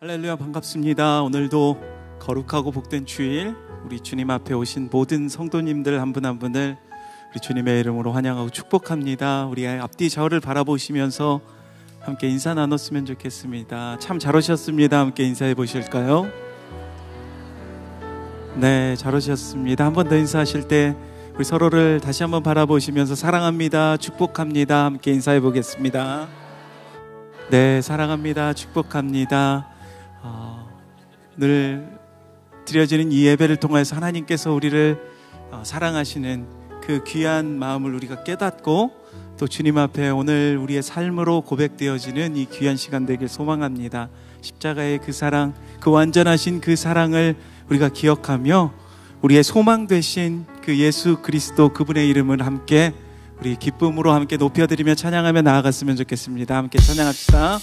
할렐루야, 반갑습니다. 오늘도 거룩하고 복된 주일, 우리 주님 앞에 오신 모든 성도님들 한 분 한 분을 우리 주님의 이름으로 환영하고 축복합니다. 우리 앞뒤 저를 바라보시면서 함께 인사 나눴으면 좋겠습니다. 참 잘 오셨습니다. 함께 인사해 보실까요? 네, 잘 오셨습니다. 한 번 더 인사하실 때 우리 서로를 다시 한번 바라보시면서 사랑합니다, 축복합니다. 함께 인사해 보겠습니다. 네, 사랑합니다, 축복합니다. 늘 드려지는 이 예배를 통해서 하나님께서 우리를 사랑하시는 그 귀한 마음을 우리가 깨닫고 또 주님 앞에 오늘 우리의 삶으로 고백되어지는 이 귀한 시간 되길 소망합니다. 십자가의 그 사랑, 그 완전하신 그 사랑을 우리가 기억하며 우리의 소망 되신 그 예수 그리스도 그분의 이름을 함께 우리 기쁨으로 함께 높여드리며 찬양하며 나아갔으면 좋겠습니다. 함께 찬양합시다.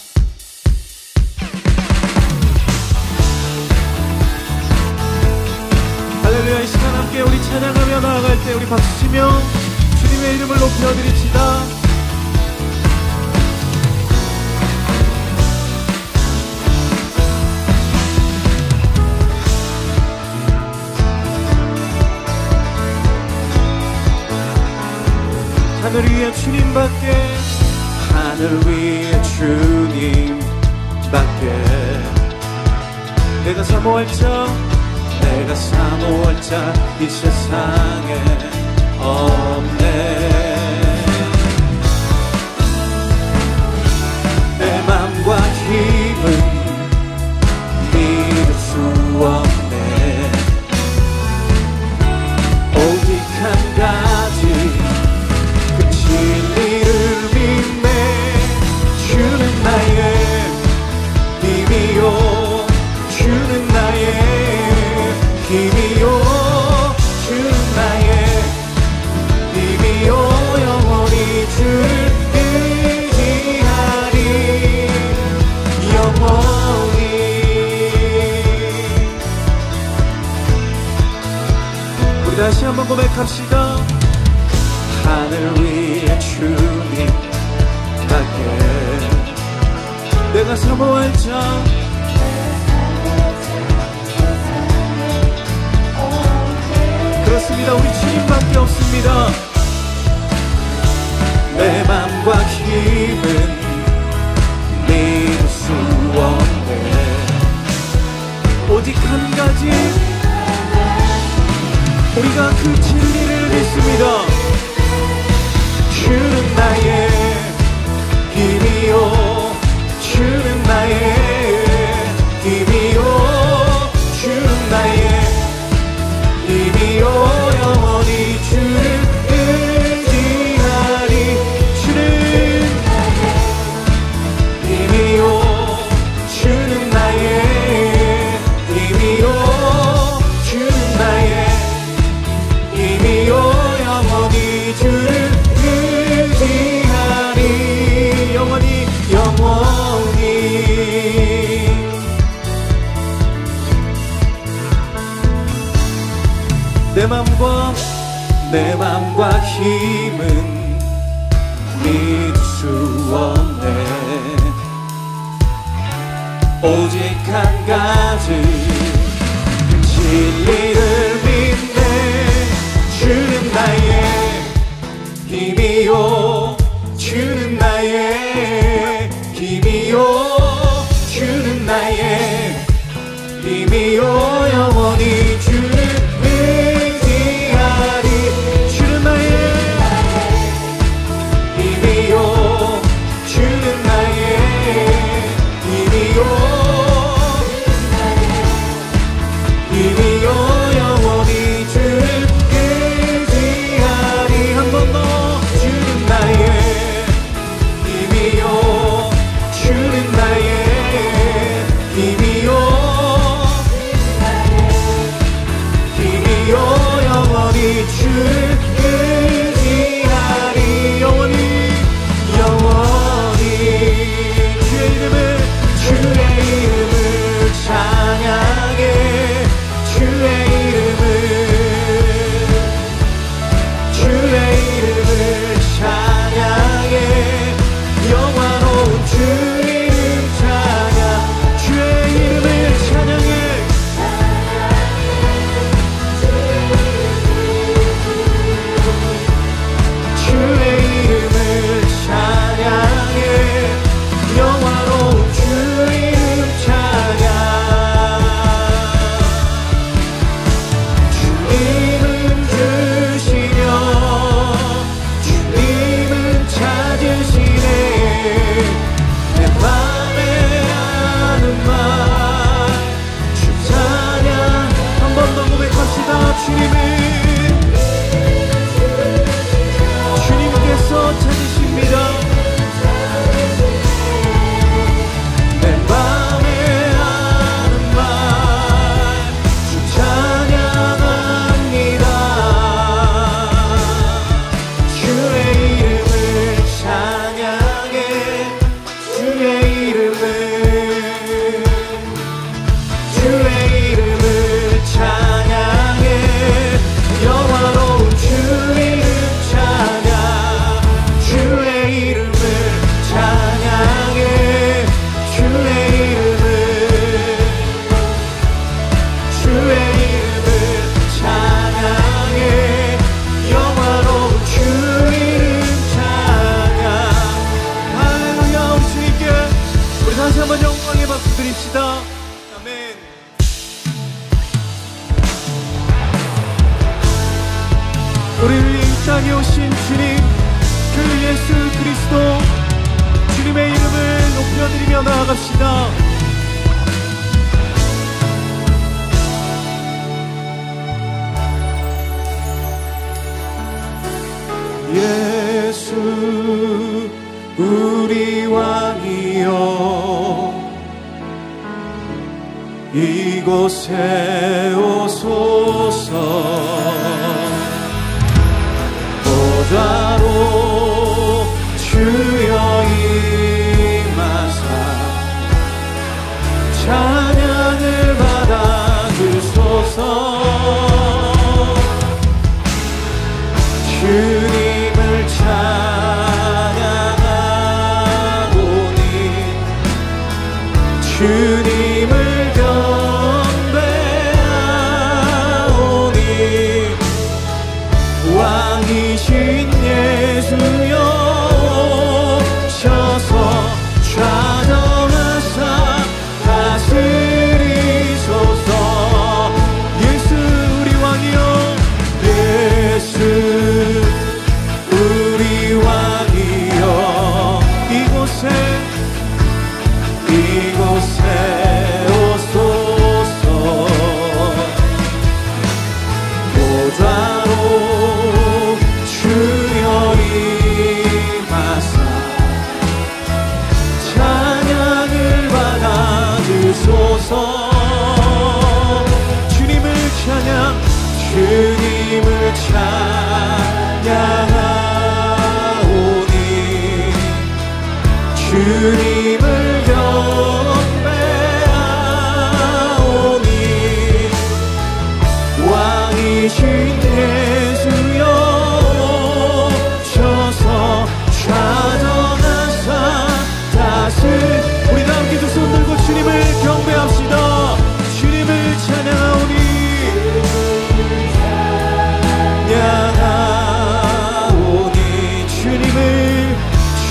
할렐루야. 이 시간 함께 우리 찬양하며 나아갈 때 우리 박수치며 주님의 이름을 높여드립시다. 하늘 위에 주님밖에, 하늘 위에 주님밖에 내가 사모할 자, 내가 사모할 자 이 세상에 없네. 내 맘과 힘은 믿을 수 없네. 오직 한 가지 그 진리를 믿네. 주는 나의 힘이요, 주는 나의 힘이요, 주는 나의 힘이요. 영원히 주를 의지하리, 영원히. 우리 다시 한번 고백합시다. 하늘 위에 주님밖에 내가 사모할 자, 그렇습니다. 우리 주님밖에 없습니다. 내 맘과 힘은 믿을 수 없네. 오직 한 가지 우리가 그 진리를 믿습니다. 주는 나의 힘이요, 주는 나의 힘이요, 주는 나의 힘이요. 영원히 주를 의지하리. 주는 힘이요, 주는 나의 힘이요, 주는 나의 힘이요. 영원히 주를 의지하리, 영원히, 영원히. 내 맘과 힘은 믿을 수 없네. 오직 한 가지 그 진리를 믿네. 주는 나의 힘이요, 주는 나의 힘이요, 주는 나의 힘이요. 영원히 주를 고백합시다. 아멘. 우리를 위해 이 땅에 오신 주님, 그 예수 그리스도 주님의 이름을 높여드리며 나아갑시다. 예수 우리 왕이여, 이곳에 오소서. 보좌로 주여 임하사 찬양을 받아 주소서. 주님을 찬양하오니 주님을 경배하오니 왕이신 예수여 오셔서 좌정하사 다스리소서. 예수 우리 왕이여, 예수 우리 왕이여, 이곳에 오소서. 보좌로 주여 임하사 찬양을 받아 주소서. 주님을 찬양하오니 주님을 경배하오니 왕이신 예수여 오셔서 좌정하사 우리 다 함께 두 손 들고 주님을 경배합시다. 주님을 찬양하오니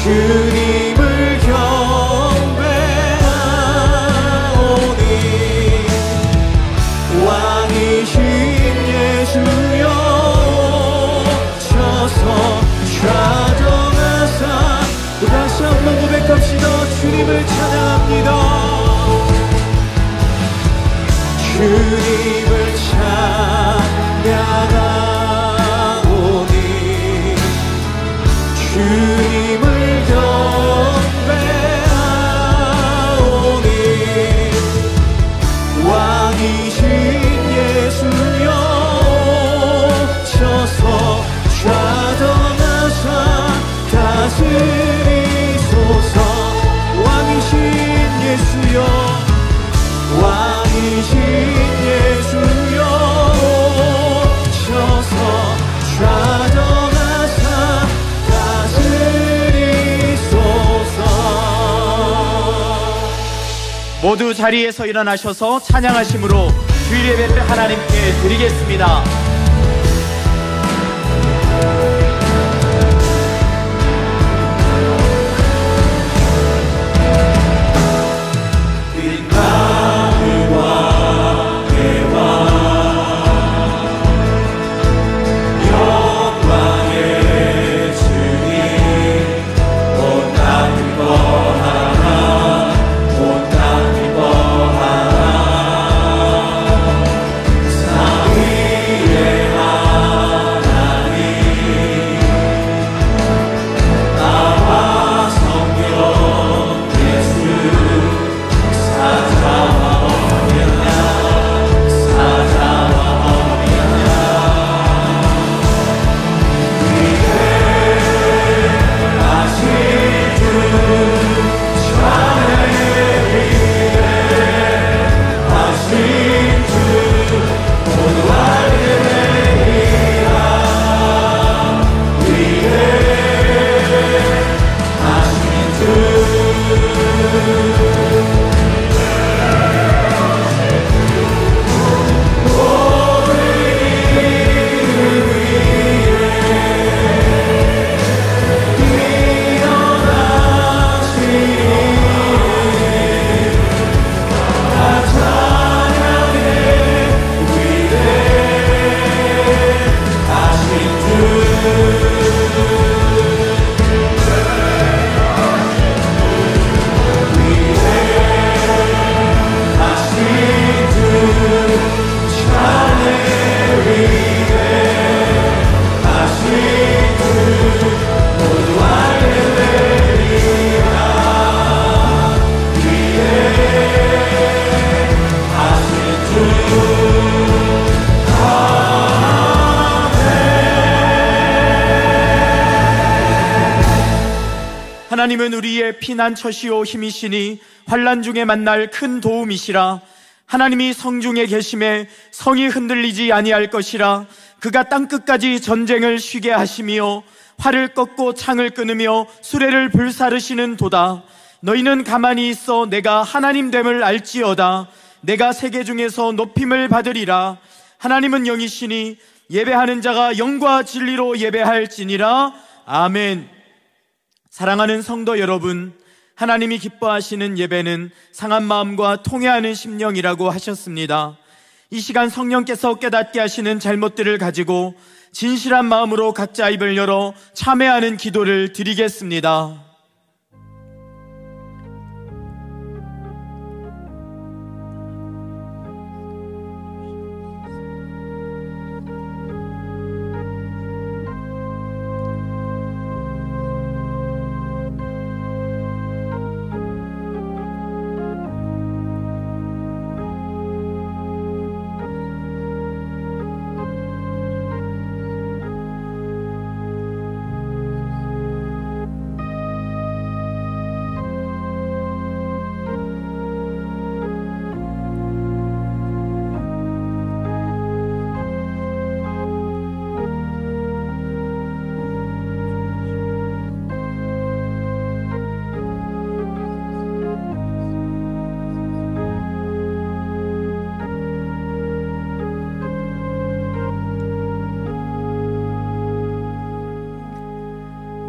주님을 경배하오니 왕이신 예수여 오셔서 좌정하사. 다시 한번 고백합시다. 주님을 찬양합니다. 주님을 찬양하오니 주님을 경배하오니 왕이신 예수여 오셔서 좌정하사 다스리소서. 왕이신 예수여, 왕이신 예수여 오셔서 좌정하사 다스리소서. 모두 자리에서 일어나셔서 찬양하심으로 주일 예배를 하나님께 드리겠습니다. 위에 하나님은 우리의 피난처시오 힘이시니 환난 중에 만날 큰 도움이시라. 하나님이 성중에 계심에 성이 흔들리지 아니할 것이라. 그가 땅끝까지 전쟁을 쉬게 하시며 활을 꺾고 창을 끊으며 수레를 불사르시는 도다. 너희는 가만히 있어 내가 하나님 됨을 알지어다. 내가 세계 중에서 높임을 받으리라. 하나님은 영이시니 예배하는 자가 영과 진리로 예배할지니라. 아멘. 사랑하는 성도 여러분, 하나님이 기뻐하시는 예배는 상한 마음과 통회하는 심령이라고 하셨습니다. 이 시간 성령께서 깨닫게 하시는 잘못들을 가지고 진실한 마음으로 각자 입을 열어 참회하는 기도를 드리겠습니다.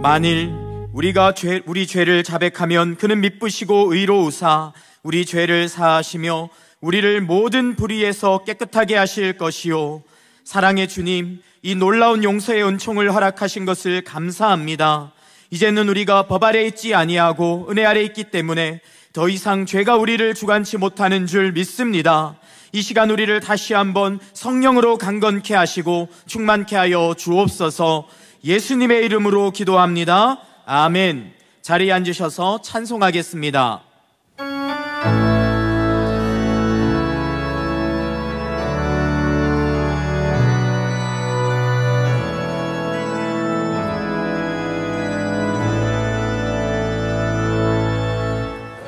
만일 우리가 우리 죄를 자백하면 그는 미쁘시고 의로우사 우리 죄를 사하시며 우리를 모든 불의에서 깨끗하게 하실 것이요. 사랑의 주님, 이 놀라운 용서의 은총을 허락하신 것을 감사합니다. 이제는 우리가 법 아래 있지 아니하고 은혜 아래 있기 때문에 더 이상 죄가 우리를 주관치 못하는 줄 믿습니다. 이 시간 우리를 다시 한번 성령으로 강건케 하시고 충만케 하여 주옵소서. 예수님의 이름으로 기도합니다. 아멘. 자리에 앉으셔서 찬송하겠습니다.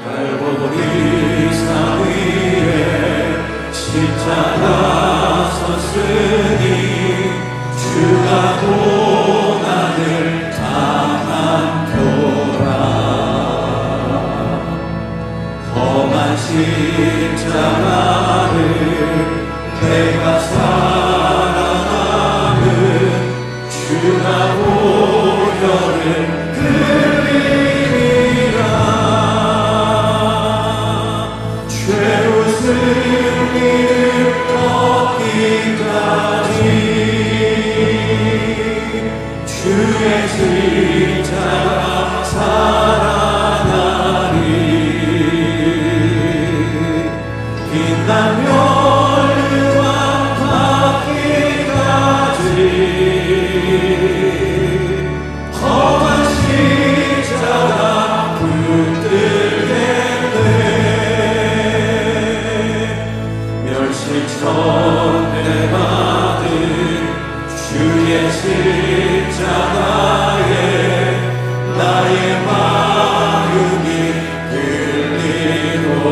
갈보리 산 위에 십자가 섰으니 주가 고난을 당한 표라. 험한 십자가를 내가 사랑하는 주가 보혈을 흘리리라. 죄 웃을 일을 얻기까지 주의 십자가 살아나리. 빛나며 영광 받기까지 험한 십자가 붙들겠네. 멸실천대 받은 주의 십자가에 나의 마음이 들리도다.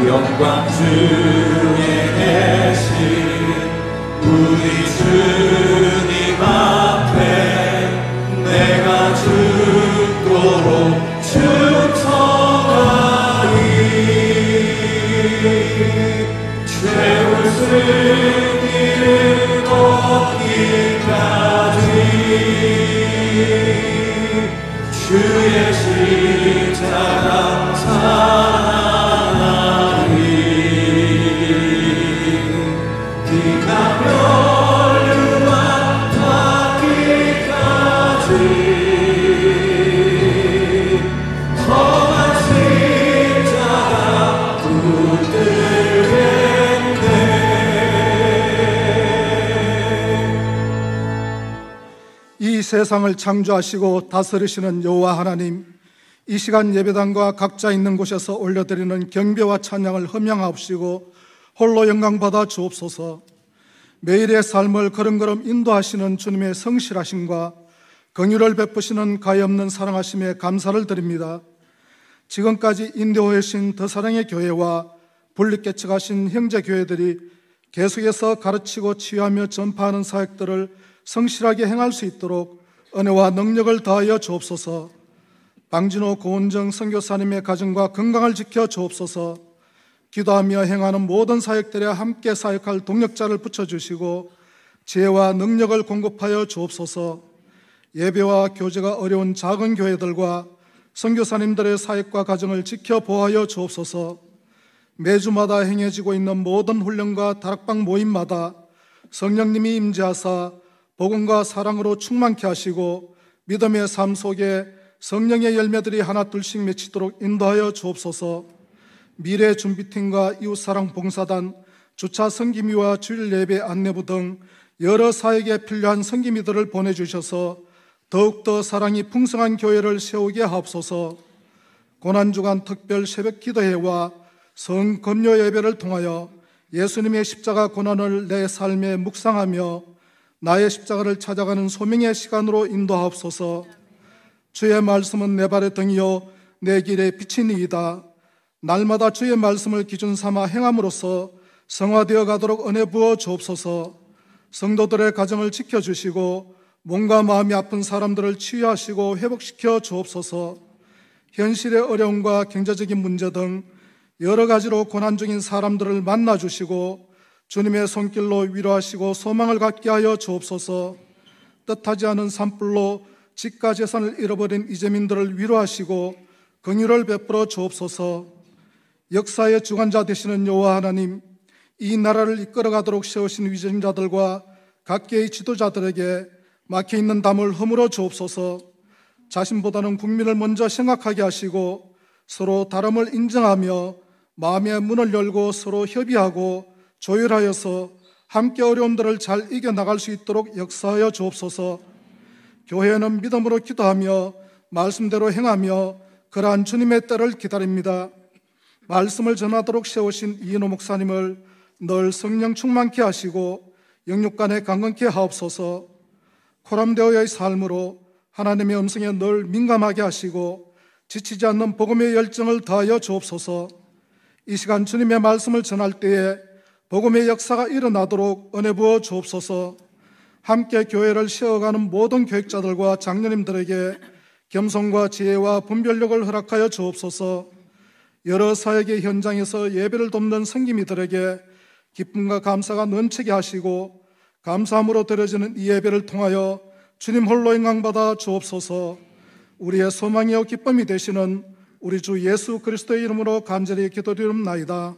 영광 중에 계신 우리 주님 앞에 내가 죽도록 충성하리. 최후 승리를 얻기까지 주의 십자가 사랑하리. 빛나며 류만 닿기까지 험한 십자가 붙들겠네. 이 세상을 창조하시고 다스리시는 여호와 하나님, 이 시간 예배당과 각자 있는 곳에서 올려드리는 경배와 찬양을 흠양하옵시고 홀로 영광받아 주옵소서. 매일의 삶을 걸음걸음 인도하시는 주님의 성실하심과 긍휼을 베푸시는 가엾는 사랑하심에 감사를 드립니다. 지금까지 인도하신 더 사랑의 교회와 분립개척하신 형제교회들이 계속해서 가르치고 치유하며 전파하는 사역들을 성실하게 행할 수 있도록 은혜와 능력을 더하여 주옵소서. 방진호 고은정 선교사님의 가정과 건강을 지켜 주옵소서. 기도하며 행하는 모든 사역들에 함께 사역할 동력자를 붙여주시고 지혜와 능력을 공급하여 주옵소서. 예배와 교제가 어려운 작은 교회들과 선교사님들의 사역과 가정을 지켜 보호하여 주옵소서. 매주마다 행해지고 있는 모든 훈련과 다락방 모임마다 성령님이 임재하사 복음과 사랑으로 충만케 하시고 믿음의 삶 속에 성령의 열매들이 하나둘씩 맺히도록 인도하여 주옵소서. 미래 준비팀과 이웃사랑 봉사단, 주차 성기미와 주일 예배 안내부 등 여러 사역에 필요한 성기미들을 보내주셔서 더욱더 사랑이 풍성한 교회를 세우게 하옵소서. 고난주간 특별 새벽 기도회와 성검료 예배를 통하여 예수님의 십자가 고난을 내 삶에 묵상하며 나의 십자가를 찾아가는 소명의 시간으로 인도하옵소서. 주의 말씀은 내 발의 등이요 내 길의 빛이니이다. 날마다 주의 말씀을 기준 삼아 행함으로써 성화되어 가도록 은혜 부어 주옵소서. 성도들의 가정을 지켜주시고 몸과 마음이 아픈 사람들을 치유하시고 회복시켜 주옵소서. 현실의 어려움과 경제적인 문제 등 여러 가지로 고난 중인 사람들을 만나주시고 주님의 손길로 위로하시고 소망을 갖게 하여 주옵소서. 뜻하지 않은 산불로 집과 재산을 잃어버린 이재민들을 위로하시고 긍휼을 베풀어 주옵소서. 역사의 주관자 되시는 여호와 하나님, 이 나라를 이끌어가도록 세우신 위정자들과 각계의 지도자들에게 막혀있는 담을 허물어 주옵소서. 자신보다는 국민을 먼저 생각하게 하시고 서로 다름을 인정하며 마음의 문을 열고 서로 협의하고 조율하여서 함께 어려움들을 잘 이겨나갈 수 있도록 역사하여 주옵소서. 교회는 믿음으로 기도하며 말씀대로 행하며 그러한 주님의 때를 기다립니다. 말씀을 전하도록 세우신 이인호 목사님을 늘 성령 충만케 하시고 영육간에 강건케 하옵소서. 코람되어의 삶으로 하나님의 음성에 늘 민감하게 하시고 지치지 않는 복음의 열정을 더하여 주옵소서. 이 시간 주님의 말씀을 전할 때에 복음의 역사가 일어나도록 은혜 부어 주옵소서. 함께 교회를 세워가는 모든 교육자들과 장로님들에게 겸손과 지혜와 분별력을 허락하여 주옵소서. 여러 사역의 현장에서 예배를 돕는 성기미들에게 기쁨과 감사가 넘치게 하시고 감사함으로 드려지는 이 예배를 통하여 주님 홀로 영광받아 주옵소서. 우리의 소망이요 기쁨이 되시는 우리 주 예수 그리스도의 이름으로 간절히 기도드리옵나이다.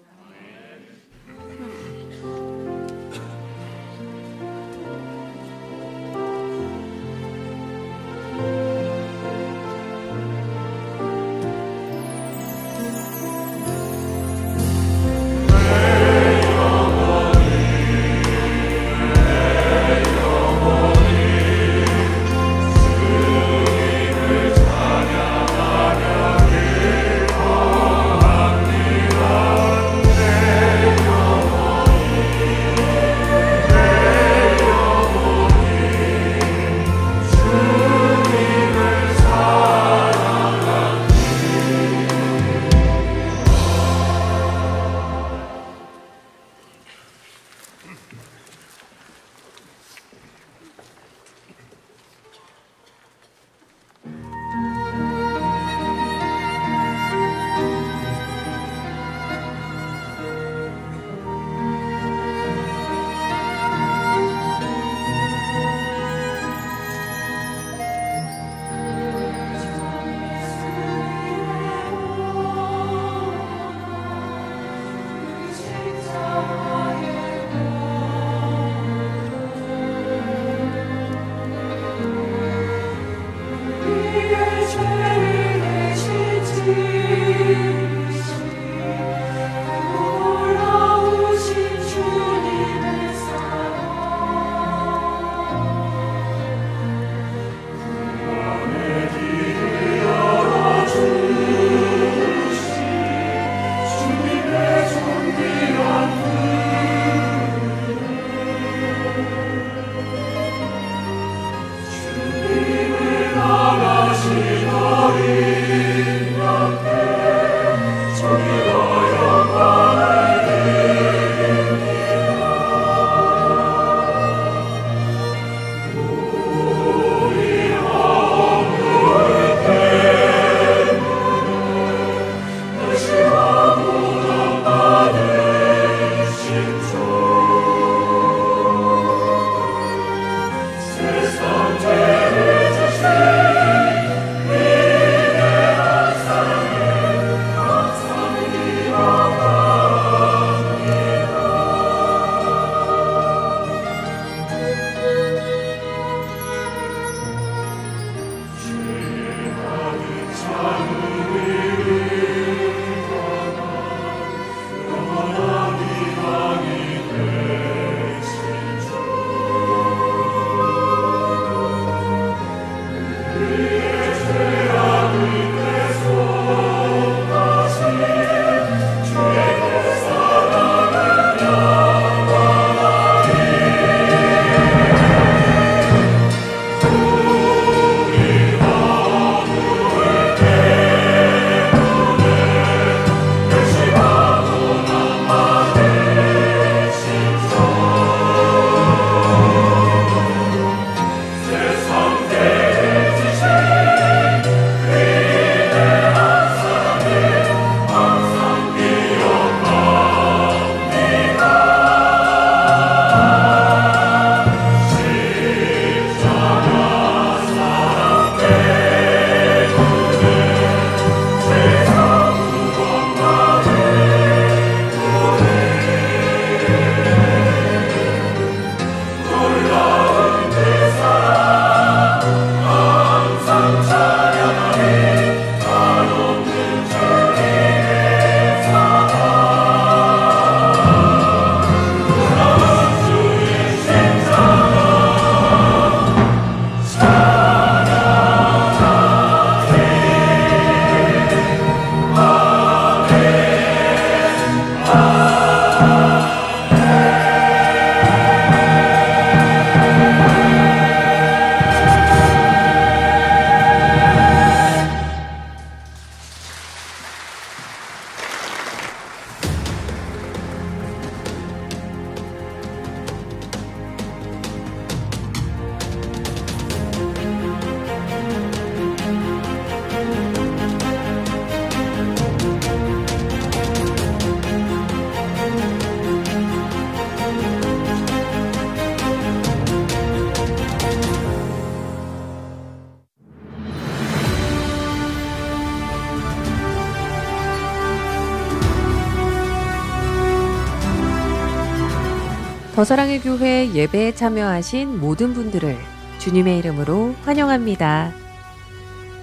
더사랑의 교회 예배에 참여하신 모든 분들을 주님의 이름으로 환영합니다.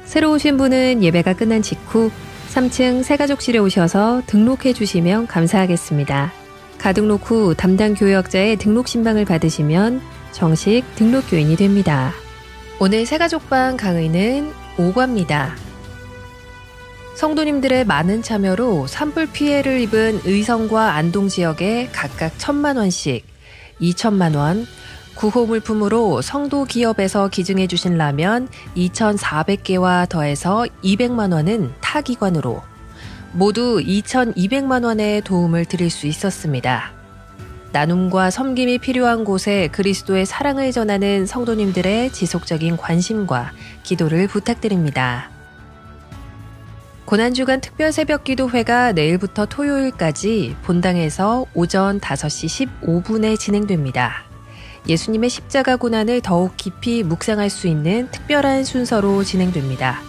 새로 오신 분은 예배가 끝난 직후 3층 새가족실에 오셔서 등록해 주시면 감사하겠습니다. 가등록 후 담당 교역자의 등록 신방을 받으시면 정식 등록교인이 됩니다. 오늘 새가족방 강의는 5과입니다. 성도님들의 많은 참여로 산불 피해를 입은 의성과 안동 지역에 각각 1,000만 원씩, 2,000만 원, 구호 물품으로 성도 기업에서 기증해 주신 라면 2,400개와 더해서 200만 원은 타 기관으로 모두 2,200만 원의 도움을 드릴 수 있었습니다. 나눔과 섬김이 필요한 곳에 그리스도의 사랑을 전하는 성도님들의 지속적인 관심과 기도를 부탁드립니다. 고난주간 특별 새벽 기도회가 내일부터 토요일까지 본당에서 오전 5시 15분에 진행됩니다. 예수님의 십자가 고난을 더욱 깊이 묵상할 수 있는 특별한 순서로 진행됩니다.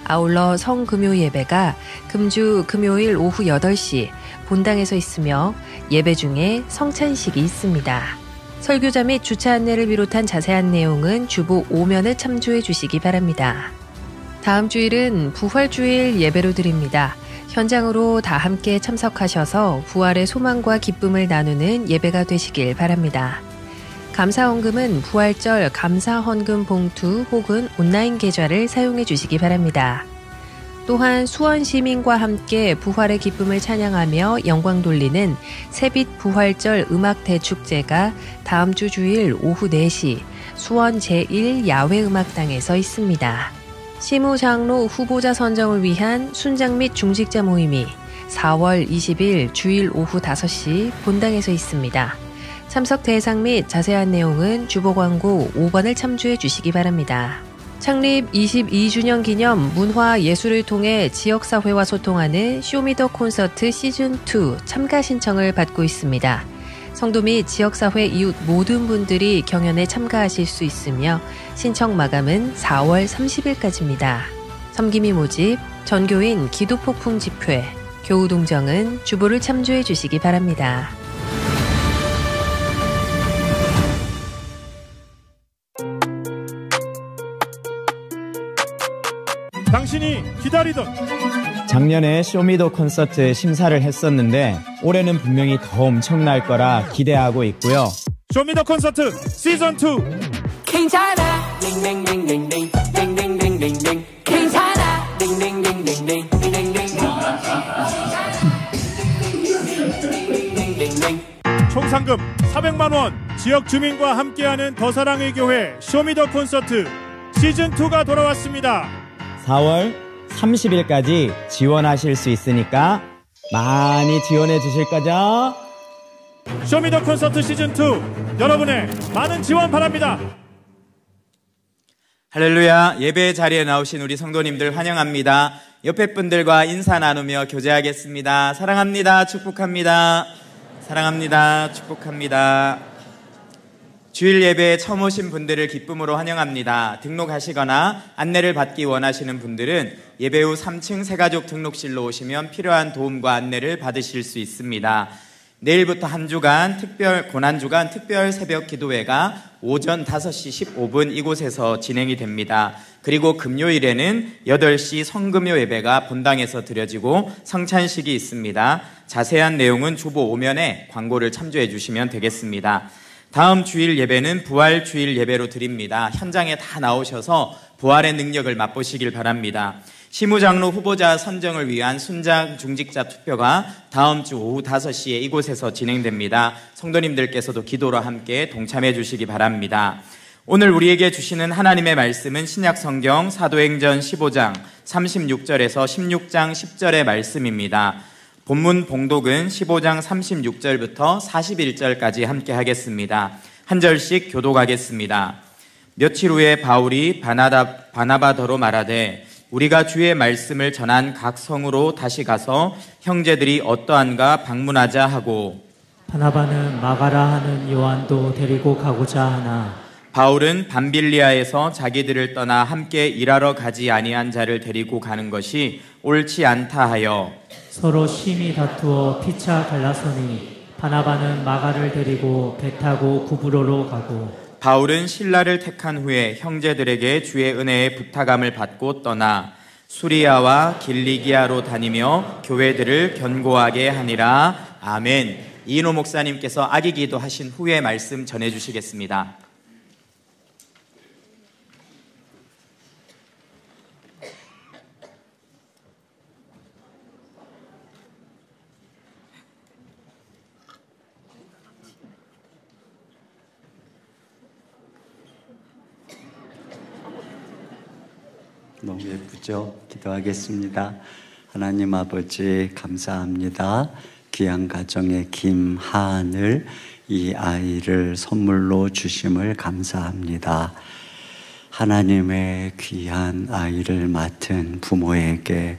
아울러 성금요 예배가 금주 금요일 오후 8시 본당에서 있으며 예배 중에 성찬식이 있습니다. 설교자 및 주차 안내를 비롯한 자세한 내용은 주보 5면을 참조해 주시기 바랍니다. 다음 주일은 부활주일 예배로 드립니다. 현장으로 다 함께 참석하셔서 부활의 소망과 기쁨을 나누는 예배가 되시길 바랍니다. 감사헌금은 부활절 감사헌금 봉투 혹은 온라인 계좌를 사용해 주시기 바랍니다. 또한 수원 시민과 함께 부활의 기쁨을 찬양하며 영광 돌리는 새빛 부활절 음악대축제가 다음 주 주일 오후 4시 수원 제1야외음악당에서 있습니다. 시무장로 후보자 선정을 위한 순장 및 중직자 모임이 4월 20일 주일 오후 5시 본당에서 있습니다. 참석 대상 및 자세한 내용은 주보 광고 5번을 참조해 주시기 바랍니다. 창립 22주년 기념 문화 예술을 통해 지역사회와 소통하는 쇼미더 콘서트 시즌2 참가 신청을 받고 있습니다. 성도 및 지역사회 이웃 모든 분들이 경연에 참가하실 수 있으며 신청 마감은 4월 30일까지입니다. 섬김이 모집, 전교인 기도폭풍 집회, 교우동정은 주보를 참조해 주시기 바랍니다. 당신이 기다리던 작년에 쇼미더 콘서트 심사를 했었는데 올해는 분명히 더 엄청날 거라 기대하고 있고요. 쇼미더 콘서트 시즌2 괜찮아 링링링링링 링링링링링 괜찮아 링링링링링 링링링링 총 상금 400만 원 지역 주민과 함께하는 더사랑의 교회 쇼미더 콘서트 시즌2가 돌아왔습니다. 4월 30일까지 지원하실 수 있으니까 많이 지원해 주실 거죠? 쇼미더 콘서트 시즌2 여러분의 많은 지원 바랍니다. 할렐루야. 예배 자리에 나오신 우리 성도님들 환영합니다. 옆에 분들과 인사 나누며 교제하겠습니다. 사랑합니다. 축복합니다. 사랑합니다. 축복합니다. 주일 예배에 처음 오신 분들을 기쁨으로 환영합니다. 등록하시거나 안내를 받기 원하시는 분들은 예배 후 3층 새가족 등록실로 오시면 필요한 도움과 안내를 받으실 수 있습니다. 내일부터 한 주간 고난주간 특별 새벽 기도회가 오전 5시 15분 이곳에서 진행이 됩니다. 그리고 금요일에는 8시 성금요 예배가 본당에서 드려지고 성찬식이 있습니다. 자세한 내용은 주보 5면에 광고를 참조해 주시면 되겠습니다. 다음 주일 예배는 부활 주일 예배로 드립니다. 현장에 다 나오셔서 부활의 능력을 맛보시길 바랍니다. 시무장로 후보자 선정을 위한 순장 중직자 투표가 다음 주 오후 5시에 이곳에서 진행됩니다. 성도님들께서도 기도로 함께 동참해 주시기 바랍니다. 오늘 우리에게 주시는 하나님의 말씀은 신약 성경 사도행전 15장 36절에서 16장 10절의 말씀입니다. 본문 봉독은 15장 36절부터 41절까지 함께 하겠습니다. 한 절씩 교독하겠습니다. 며칠 후에 바울이 바나바더로 말하되 우리가 주의 말씀을 전한 각 성으로 다시 가서 형제들이 어떠한가 방문하자 하고 바나바는 마가라 하는 요한도 데리고 가고자 하나 바울은 밤빌리아에서 자기들을 떠나 함께 일하러 가지 아니한 자를 데리고 가는 것이 옳지 않다 하여 서로 심히 다투어 피차 갈라서니 바나바는 마가를 데리고 배 타고 구브로로 가고 바울은 신라를 택한 후에 형제들에게 주의 은혜의 부탁함을 받고 떠나 수리아와 길리기아로 다니며 교회들을 견고하게 하니라. 아멘. 이인호 목사님께서 악기 기도하신 후에 말씀 전해주시겠습니다. 너무 예쁘죠? 기도하겠습니다. 하나님 아버지 감사합니다. 귀한 가정의 김하늘 이 아이를 선물로 주심을 감사합니다. 하나님의 귀한 아이를 맡은 부모에게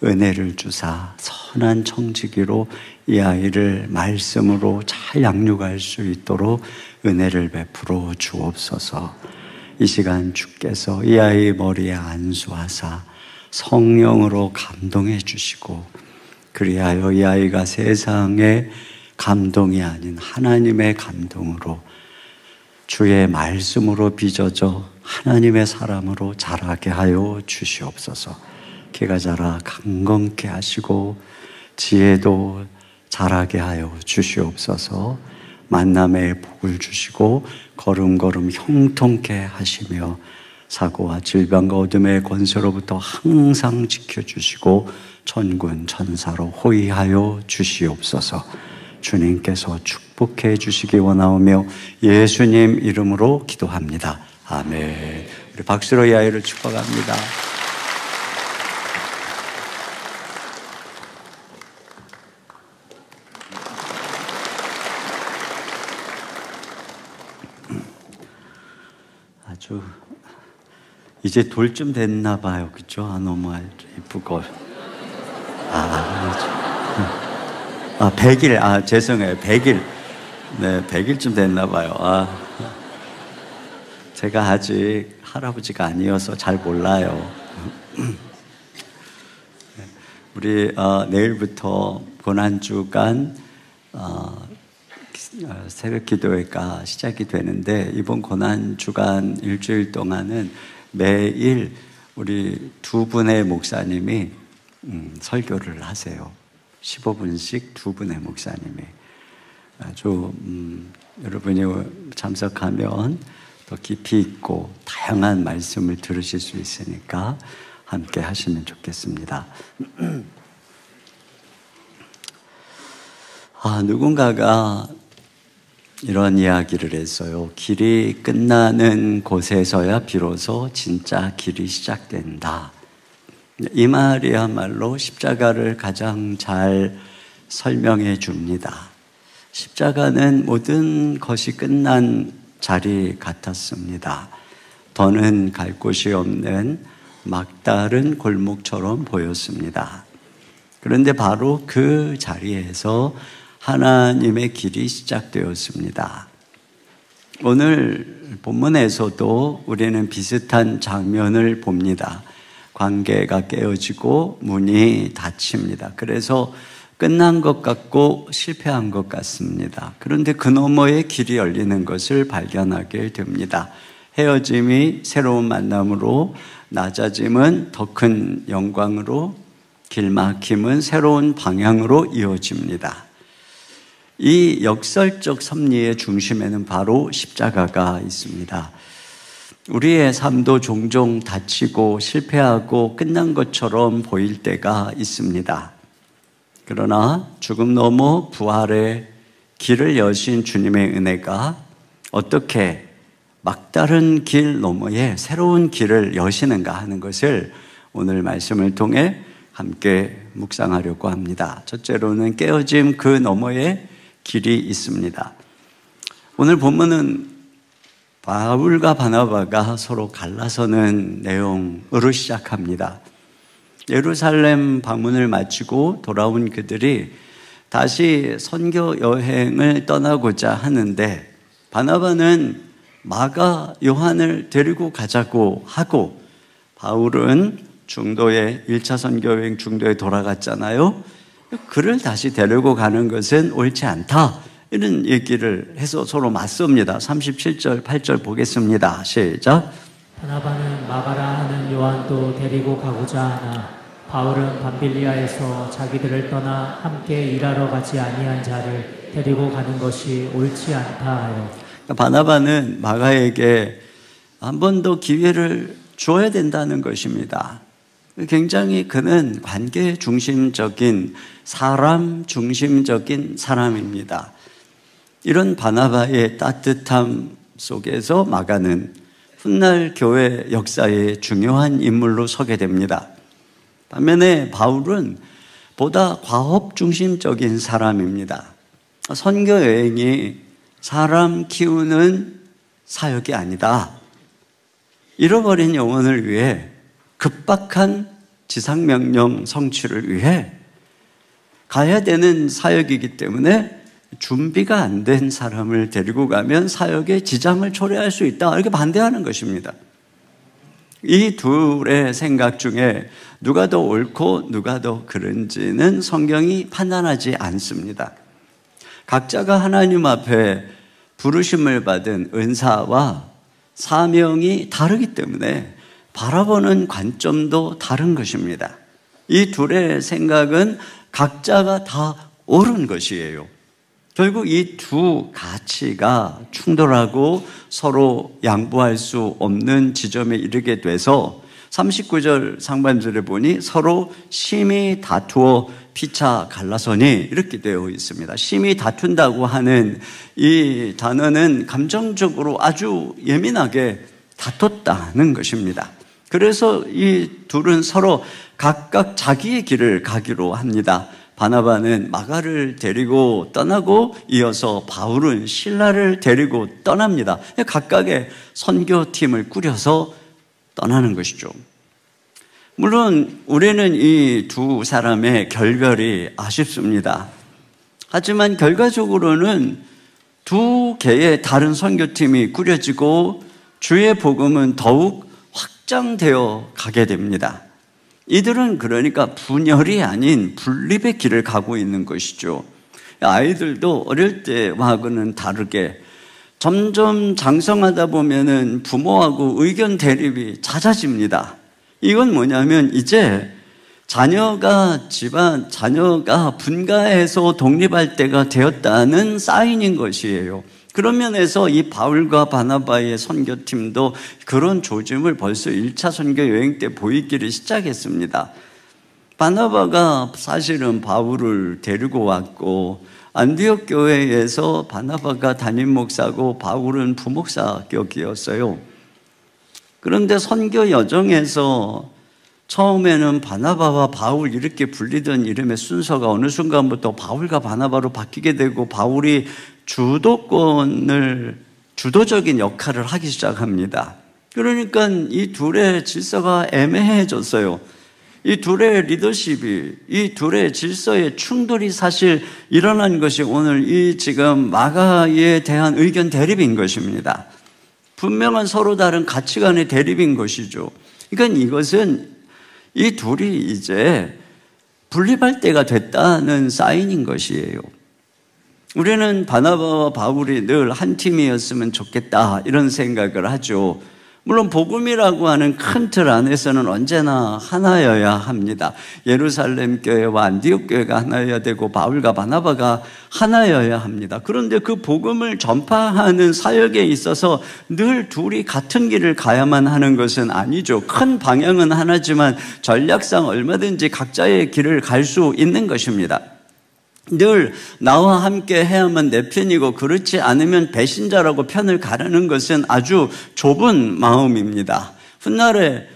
은혜를 주사 선한 청지기로 이 아이를 말씀으로 잘 양육할 수 있도록 은혜를 베풀어 주옵소서. 이 시간 주께서 이 아이의 머리에 안수하사 성령으로 감동해 주시고 그리하여 이 아이가 세상의 감동이 아닌 하나님의 감동으로 주의 말씀으로 빚어져 하나님의 사람으로 자라게 하여 주시옵소서. 키가 자라 강건케 하시고 지혜도 자라게 하여 주시옵소서. 만남의 복을 주시고 걸음걸음 형통케 하시며 사고와 질병과 어둠의 권세로부터 항상 지켜주시고 천군 천사로 호위하여 주시옵소서. 주님께서 축복해 주시기 원하오며 예수님 이름으로 기도합니다. 아멘. 우리 박수로 이 아이를 축복합니다. 아주 이제 돌쯤 됐나 봐요. 그죠? 너무 예쁘고. 100일. 죄송해요. 100일. 네, 100일쯤 됐나 봐요. 제가 아직 할아버지가 아니어서 잘 몰라요. 우리 내일부터 고난주간 새벽 기도회가 시작이 되는데 이번 고난주간 일주일 동안은 매일 우리 두 분의 목사님이 설교를 하세요. 15분씩 두 분의 목사님이. 아주 여러분이 참석하면 더 깊이 있고 다양한 말씀을 들으실 수 있으니까 함께 하시면 좋겠습니다. 누군가가 이런 이야기를 했어요. 길이 끝나는 곳에서야 비로소 진짜 길이 시작된다. 이 말이야말로 십자가를 가장 잘 설명해 줍니다. 십자가는 모든 것이 끝난 자리 같았습니다. 더는 갈 곳이 없는 막다른 골목처럼 보였습니다. 그런데 바로 그 자리에서 하나님의 길이 시작되었습니다. 오늘 본문에서도 우리는 비슷한 장면을 봅니다. 관계가 깨어지고 문이 닫힙니다. 그래서 끝난 것 같고 실패한 것 같습니다. 그런데 그 너머에 길이 열리는 것을 발견하게 됩니다. 헤어짐이 새로운 만남으로, 낮아짐은 더 큰 영광으로, 길막힘은 새로운 방향으로 이어집니다. 이 역설적 섭리의 중심에는 바로 십자가가 있습니다. 우리의 삶도 종종 다치고 실패하고 끝난 것처럼 보일 때가 있습니다. 그러나 죽음 넘어 부활의 길을 여신 주님의 은혜가 어떻게 막다른 길 너머에 새로운 길을 여시는가 하는 것을 오늘 말씀을 통해 함께 묵상하려고 합니다. 첫째로는 깨어짐 그 너머에 길이 있습니다. 오늘 본문은 바울과 바나바가 서로 갈라서는 내용으로 시작합니다. 예루살렘 방문을 마치고 돌아온 그들이 다시 선교 여행을 떠나고자 하는데 바나바는 마가 요한을 데리고 가자고 하고 바울은 중도에 1차 선교 여행 중도에 돌아갔잖아요. 그를 다시 데리고 가는 것은 옳지 않다. 이런 얘기를 해서 서로 맞섭니다. 37절, 8절 보겠습니다. 시작. 바나바는 마가라 하는 요한도 데리고 가고자 하나 바울은 밤빌리아에서 자기들을 떠나 함께 일하러 가지 아니한 자를 데리고 가는 것이 옳지 않다 하여. 바나바는 마가에게 한 번 더 기회를 줘야 된다는 것입니다. 굉장히 그는 관계 중심적인, 사람 중심적인 사람입니다. 이런 바나바의 따뜻함 속에서 마가는 훗날 교회 역사의 중요한 인물로 서게 됩니다. 반면에 바울은 보다 과업 중심적인 사람입니다. 선교 여행이 사람 키우는 사역이 아니다. 잃어버린 영혼을 위해 급박한 지상명령 성취를 위해 가야 되는 사역이기 때문에 준비가 안 된 사람을 데리고 가면 사역에 지장을 초래할 수 있다. 이렇게 반대하는 것입니다. 이 둘의 생각 중에 누가 더 옳고 누가 더 그른지는 성경이 판단하지 않습니다. 각자가 하나님 앞에 부르심을 받은 은사와 사명이 다르기 때문에 바라보는 관점도 다른 것입니다. 이 둘의 생각은 각자가 다 옳은 것이에요. 결국 이 두 가치가 충돌하고 서로 양보할 수 없는 지점에 이르게 돼서 39절 상반절에 보니 서로 심히 다투어 피차 갈라서니 이렇게 되어 있습니다. 심히 다툰다고 하는 이 단어는 감정적으로 아주 예민하게 다퉜다는 것입니다. 그래서 이 둘은 서로 각각 자기의 길을 가기로 합니다. 바나바는 마가를 데리고 떠나고 이어서 바울은 실라를 데리고 떠납니다. 각각의 선교팀을 꾸려서 떠나는 것이죠. 물론 우리는 이 두 사람의 결별이 아쉽습니다. 하지만 결과적으로는 두 개의 다른 선교팀이 꾸려지고 주의 복음은 더욱 확장되어 가게 됩니다. 이들은 그러니까 분열이 아닌 분립의 길을 가고 있는 것이죠. 아이들도 어릴 때와는 다르게 점점 장성하다 보면은 부모하고 의견 대립이 잦아집니다. 이건 뭐냐면 이제 자녀가 분가해서 독립할 때가 되었다는 사인인 것이에요. 그런 면에서 이 바울과 바나바의 선교팀도 그런 조짐을 벌써 1차 선교 여행 때 보이기를 시작했습니다. 바나바가 사실은 바울을 데리고 왔고 안디옥 교회에서 바나바가 담임 목사고 바울은 부목사 격이었어요. 그런데 선교 여정에서 처음에는 바나바와 바울 이렇게 불리던 이름의 순서가 어느 순간부터 바울과 바나바로 바뀌게 되고 바울이 주도적인 역할을 하기 시작합니다. 그러니까 이 둘의 질서가 애매해졌어요. 이 둘의 리더십이, 이 둘의 질서의 충돌이 사실 일어난 것이 오늘 이 지금 마가에 대한 의견 대립인 것입니다. 분명한 서로 다른 가치관의 대립인 것이죠. 그러니까 이것은 이 둘이 이제 분립할 때가 됐다는 사인인 것이에요. 우리는 바나바와 바울이 늘 한 팀이었으면 좋겠다 이런 생각을 하죠. 물론 복음이라고 하는 큰 틀 안에서는 언제나 하나여야 합니다. 예루살렘 교회와 안디옥 교회가 하나여야 되고 바울과 바나바가 하나여야 합니다. 그런데 그 복음을 전파하는 사역에 있어서 늘 둘이 같은 길을 가야만 하는 것은 아니죠. 큰 방향은 하나지만 전략상 얼마든지 각자의 길을 갈 수 있는 것입니다. 늘 나와 함께 해야만 내 편이고 그렇지 않으면 배신자라고 편을 가르는 것은 아주 좁은 마음입니다. 훗날에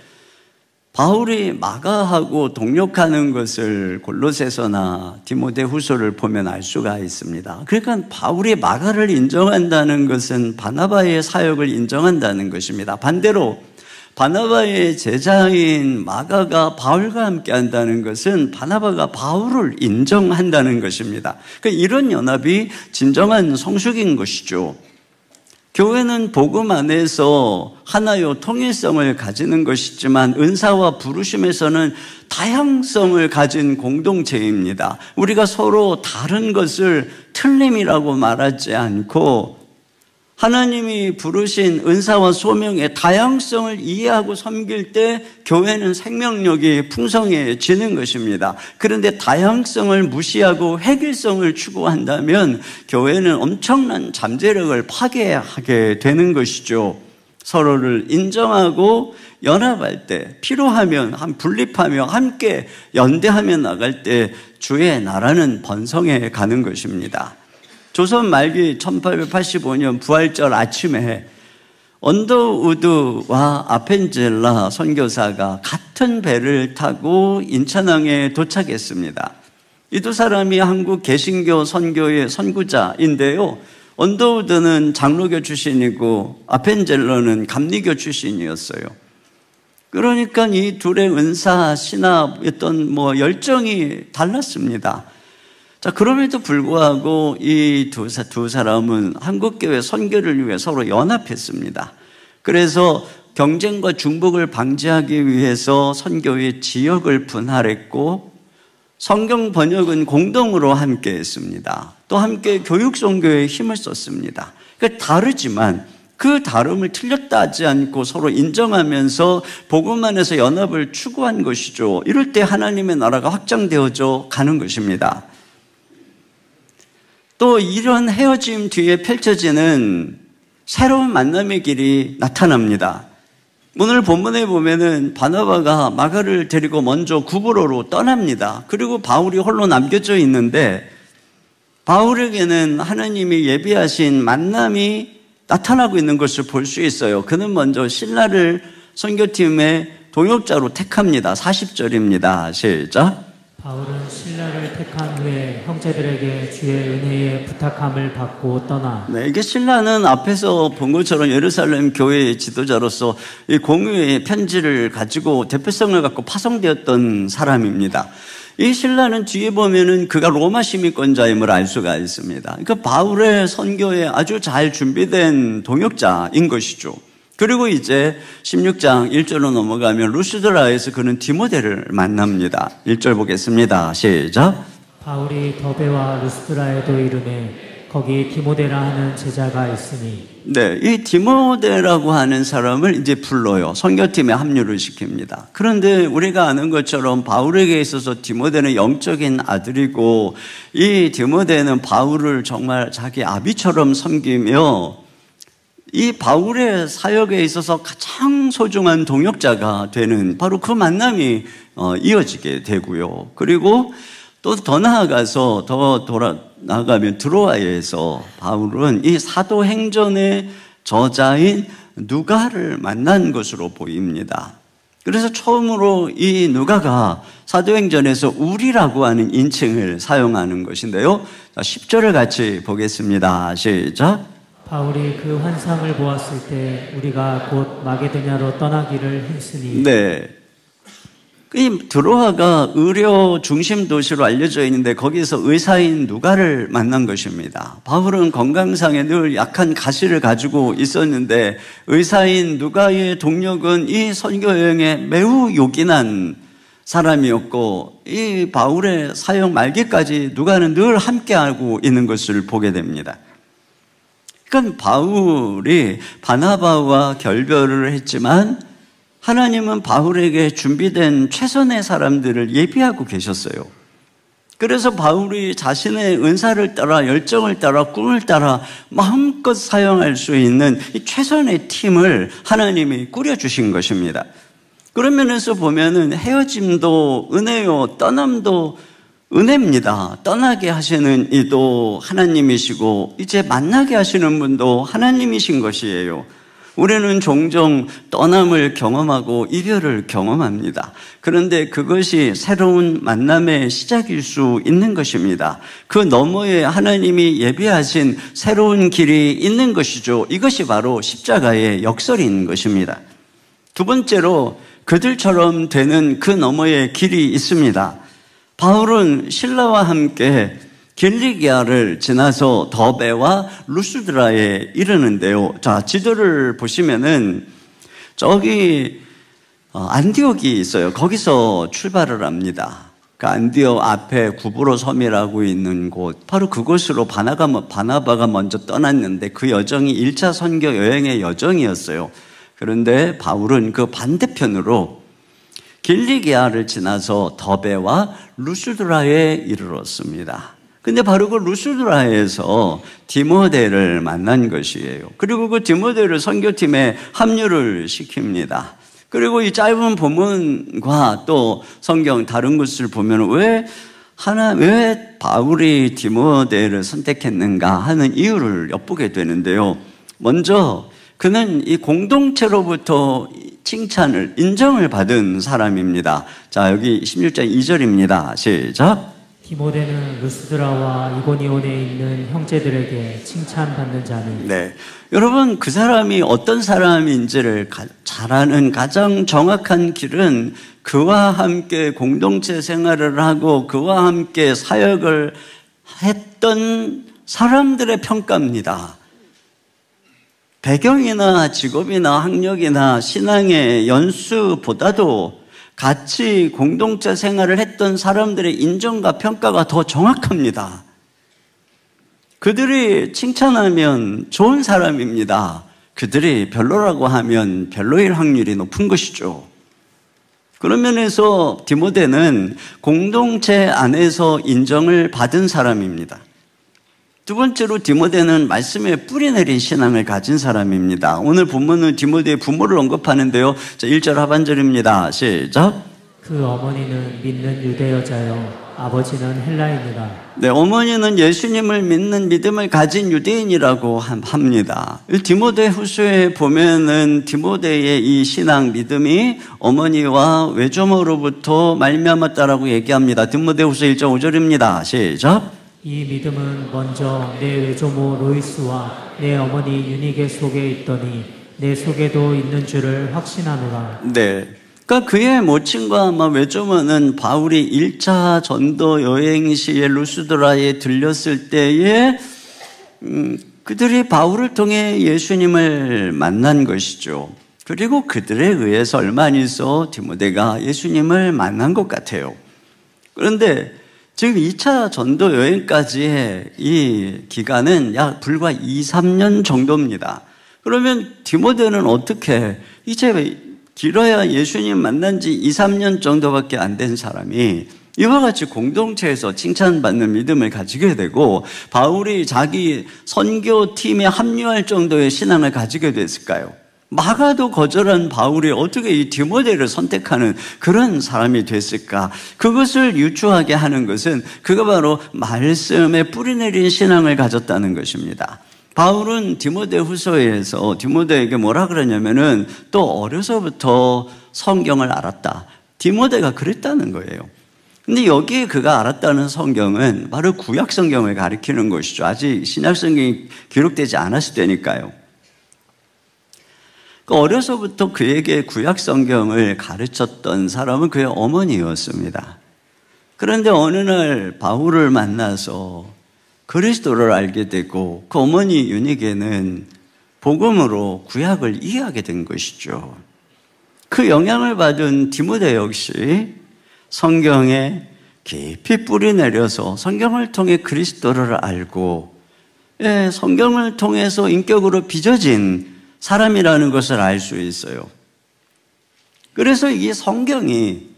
바울이 마가하고 동력하는 것을 골로새서나 디모데후서를 보면 알 수가 있습니다. 그러니까 바울이 마가를 인정한다는 것은 바나바의 사역을 인정한다는 것입니다. 반대로 바나바의 제자인 마가가 바울과 함께 한다는 것은 바나바가 바울을 인정한다는 것입니다. 그러니까 이런 연합이 진정한 성숙인 것이죠. 교회는 복음 안에서 하나요 통일성을 가지는 것이지만 은사와 부르심에서는 다양성을 가진 공동체입니다. 우리가 서로 다른 것을 틀림이라고 말하지 않고 하나님이 부르신 은사와 소명의 다양성을 이해하고 섬길 때 교회는 생명력이 풍성해지는 것입니다. 그런데 다양성을 무시하고 획일성을 추구한다면 교회는 엄청난 잠재력을 파괴하게 되는 것이죠. 서로를 인정하고 연합할 때, 필요하면 분립하며 함께 연대하며 나갈 때 주의 나라는 번성해 가는 것입니다. 조선 말기 1885년 부활절 아침에 언더우드와 아펜젤라 선교사가 같은 배를 타고 인천항에 도착했습니다. 이 두 사람이 한국 개신교 선교의 선구자인데요. 언더우드는 장로교 출신이고 아펜젤러는 감리교 출신이었어요. 그러니까 이 둘의 은사, 신학했던 열정이 달랐습니다. 자, 그럼에도 불구하고 이 두 사람은 한국교회 선교를 위해 서로 연합했습니다. 그래서 경쟁과 중복을 방지하기 위해서 선교의 지역을 분할했고 성경 번역은 공동으로 함께 했습니다. 또 함께 교육 선교에 힘을 썼습니다. 그러니까 다르지만 그 다름을 틀렸다 하지 않고 서로 인정하면서 복음 안에서 연합을 추구한 것이죠. 이럴 때 하나님의 나라가 확장되어져 가는 것입니다. 또 이런 헤어짐 뒤에 펼쳐지는 새로운 만남의 길이 나타납니다. 오늘 본문에 보면은 바나바가 마가를 데리고 먼저 구브로로 떠납니다. 그리고 바울이 홀로 남겨져 있는데 바울에게는 하나님이 예비하신 만남이 나타나고 있는 것을 볼 수 있어요. 그는 먼저 실라를 선교팀의 동역자로 택합니다. 40절입니다. 시작. 바울은 신라를 택한 후에 형제들에게 주의 은혜에 부탁함을 받고 떠나. 네, 이게 신라는 앞에서 본 것처럼 예루살렘 교회의 지도자로서 이 공유의 편지를 가지고 대표성을 갖고 파송되었던 사람입니다. 이 신라는 뒤에 보면은 그가 로마 시민권자임을 알 수가 있습니다. 그러니까 바울의 선교에 아주 잘 준비된 동역자인 것이죠. 그리고 이제 16장 1절로 넘어가면 루스드라에서 그는 디모데를 만납니다. 1절 보겠습니다. 시작. 바울이 더베와 루스드라에도 이르매 거기 디모데라 하는 제자가 있으니. 네, 이 디모데라고 하는 사람을 이제 불러요. 선교팀에 합류를 시킵니다. 그런데 우리가 아는 것처럼 바울에게 있어서 디모데는 영적인 아들이고 이 디모데는 바울을 정말 자기 아비처럼 섬기며 이 바울의 사역에 있어서 가장 소중한 동역자가 되는 바로 그 만남이 이어지게 되고요. 그리고 또 더 나아가서 나아가면 드로아에서 바울은 이 사도행전의 저자인 누가를 만난 것으로 보입니다. 그래서 처음으로 이 누가가 사도행전에서 우리라고 하는 인칭을 사용하는 것인데요. 10절을 같이 보겠습니다. 시작. 바울이 그 환상을 보았을 때 우리가 곧 마게도냐로 떠나기를 힘쓰니. 네, 이 드로아가 의료 중심 도시로 알려져 있는데 거기서 의사인 누가를 만난 것입니다. 바울은 건강상에 늘 약한 가시를 가지고 있었는데 의사인 누가의 동력은 이 선교 여행에 매우 요긴한 사람이었고 이 바울의 사역 말기까지 누가는 늘 함께하고 있는 것을 보게 됩니다. 그러니까 바울이 바나바와 결별을 했지만 하나님은 바울에게 준비된 최선의 사람들을 예비하고 계셨어요. 그래서 바울이 자신의 은사를 따라 열정을 따라 꿈을 따라 마음껏 사용할 수 있는 이 최선의 팀을 하나님이 꾸려주신 것입니다. 그런 면에서 보면은 헤어짐도 은혜요, 떠남도 은혜입니다. 떠나게 하시는 이도 하나님이시고 이제 만나게 하시는 분도 하나님이신 것이에요. 우리는 종종 떠남을 경험하고 이별을 경험합니다. 그런데 그것이 새로운 만남의 시작일 수 있는 것입니다. 그 너머에 하나님이 예비하신 새로운 길이 있는 것이죠. 이것이 바로 십자가의 역설인 것입니다. 두 번째로 그들처럼 되는 그 너머에 길이 있습니다. 바울은 신라와 함께 길리기아를 지나서 더베와 루스드라에 이르는데요. 자, 지도를 보시면은 저기 안디옥이 있어요. 거기서 출발을 합니다. 그 안디옥 앞에 구브로 섬이라고 있는 곳, 바로 그곳으로 바나바가 먼저 떠났는데 그 여정이 1차 선교 여행의 여정이었어요. 그런데 바울은 그 반대편으로 길리기아를 지나서 더베와 루스드라에 이르렀습니다. 근데 바로 그 루스드라에서 디모데를 만난 것이에요. 그리고 그 디모데를 선교팀에 합류를 시킵니다. 그리고 이 짧은 본문과 또 성경 다른 곳을 보면 왜 바울이 디모데를 선택했는가 하는 이유를 엿보게 되는데요. 먼저 그는 이 공동체로부터 칭찬을, 인정을 받은 사람입니다. 자, 여기 16장 2절입니다. 시작. 디모데는 루스드라와 이고니온에 있는 형제들에게 칭찬받는 자니. 네, 여러분, 그 사람이 어떤 사람인지를 잘 아는 가장 정확한 길은 그와 함께 공동체 생활을 하고 그와 함께 사역을 했던 사람들의 평가입니다. 배경이나 직업이나 학력이나 신앙의 연수보다도 같이 공동체 생활을 했던 사람들의 인정과 평가가 더 정확합니다. 그들이 칭찬하면 좋은 사람입니다. 그들이 별로라고 하면 별로일 확률이 높은 것이죠. 그런 면에서 디모데는 공동체 안에서 인정을 받은 사람입니다. 두 번째로 디모데는 말씀에 뿌리 내린 신앙을 가진 사람입니다. 오늘 본문은 디모데의 부모를 언급하는데요. 자, 1절 하반절입니다. 시작. 그 어머니는 믿는 유대 여자요, 아버지는 헬라인이라. 네, 어머니는 예수님을 믿는 믿음을 가진 유대인이라고 합니다. 디모데 후서에 보면은 디모데의 이 신앙 믿음이 어머니와 외조모로부터 말미암았다라고 얘기합니다. 디모데 후서 1장 5절입니다. 시작. 이 믿음은 먼저 내 외조모 로이스와 내 어머니 유니게 속에 있더니 내 속에도 있는 줄을 확신하노라. 네, 그러니까 그의 모친과 외조모는 바울이 1차 전도 여행 시에 루스드라에 들렸을 때에 그들이 바울을 통해 예수님을 만난 것이죠. 그리고 그들에 의해서 얼마 안 있어 디모데가 예수님을 만난 것 같아요. 그런데 지금 2차 전도 여행까지의 이 기간은 약 불과 2-3년 정도입니다. 그러면 디모데는 어떻게, 이제 길어야 예수님 만난 지 2-3년 정도밖에 안 된 사람이 이와 같이 공동체에서 칭찬받는 믿음을 가지게 되고 바울이 자기 선교팀에 합류할 정도의 신앙을 가지게 됐을까요? 마가도 거절한 바울이 어떻게 이 디모데를 선택하는 그런 사람이 됐을까? 그것을 유추하게 하는 것은 그가 바로 말씀에 뿌리 내린 신앙을 가졌다는 것입니다. 바울은 디모데 후서에서 디모데에게 뭐라 그러냐면은 또 어려서부터 성경을 알았다. 디모데가 그랬다는 거예요. 근데 여기에 그가 알았다는 성경은 바로 구약 성경을 가리키는 것이죠. 아직 신약 성경이 기록되지 않았을 때니까요. 어려서부터 그에게 구약 성경을 가르쳤던 사람은 그의 어머니였습니다. 그런데 어느 날 바울을 만나서 그리스도를 알게 되고 그 어머니 유니게는 복음으로 구약을 이해하게 된 것이죠. 그 영향을 받은 디모데 역시 성경에 깊이 뿌리 내려서 성경을 통해 그리스도를 알고 성경을 통해서 인격으로 빚어진 사람이라는 것을 알 수 있어요. 그래서 이 성경이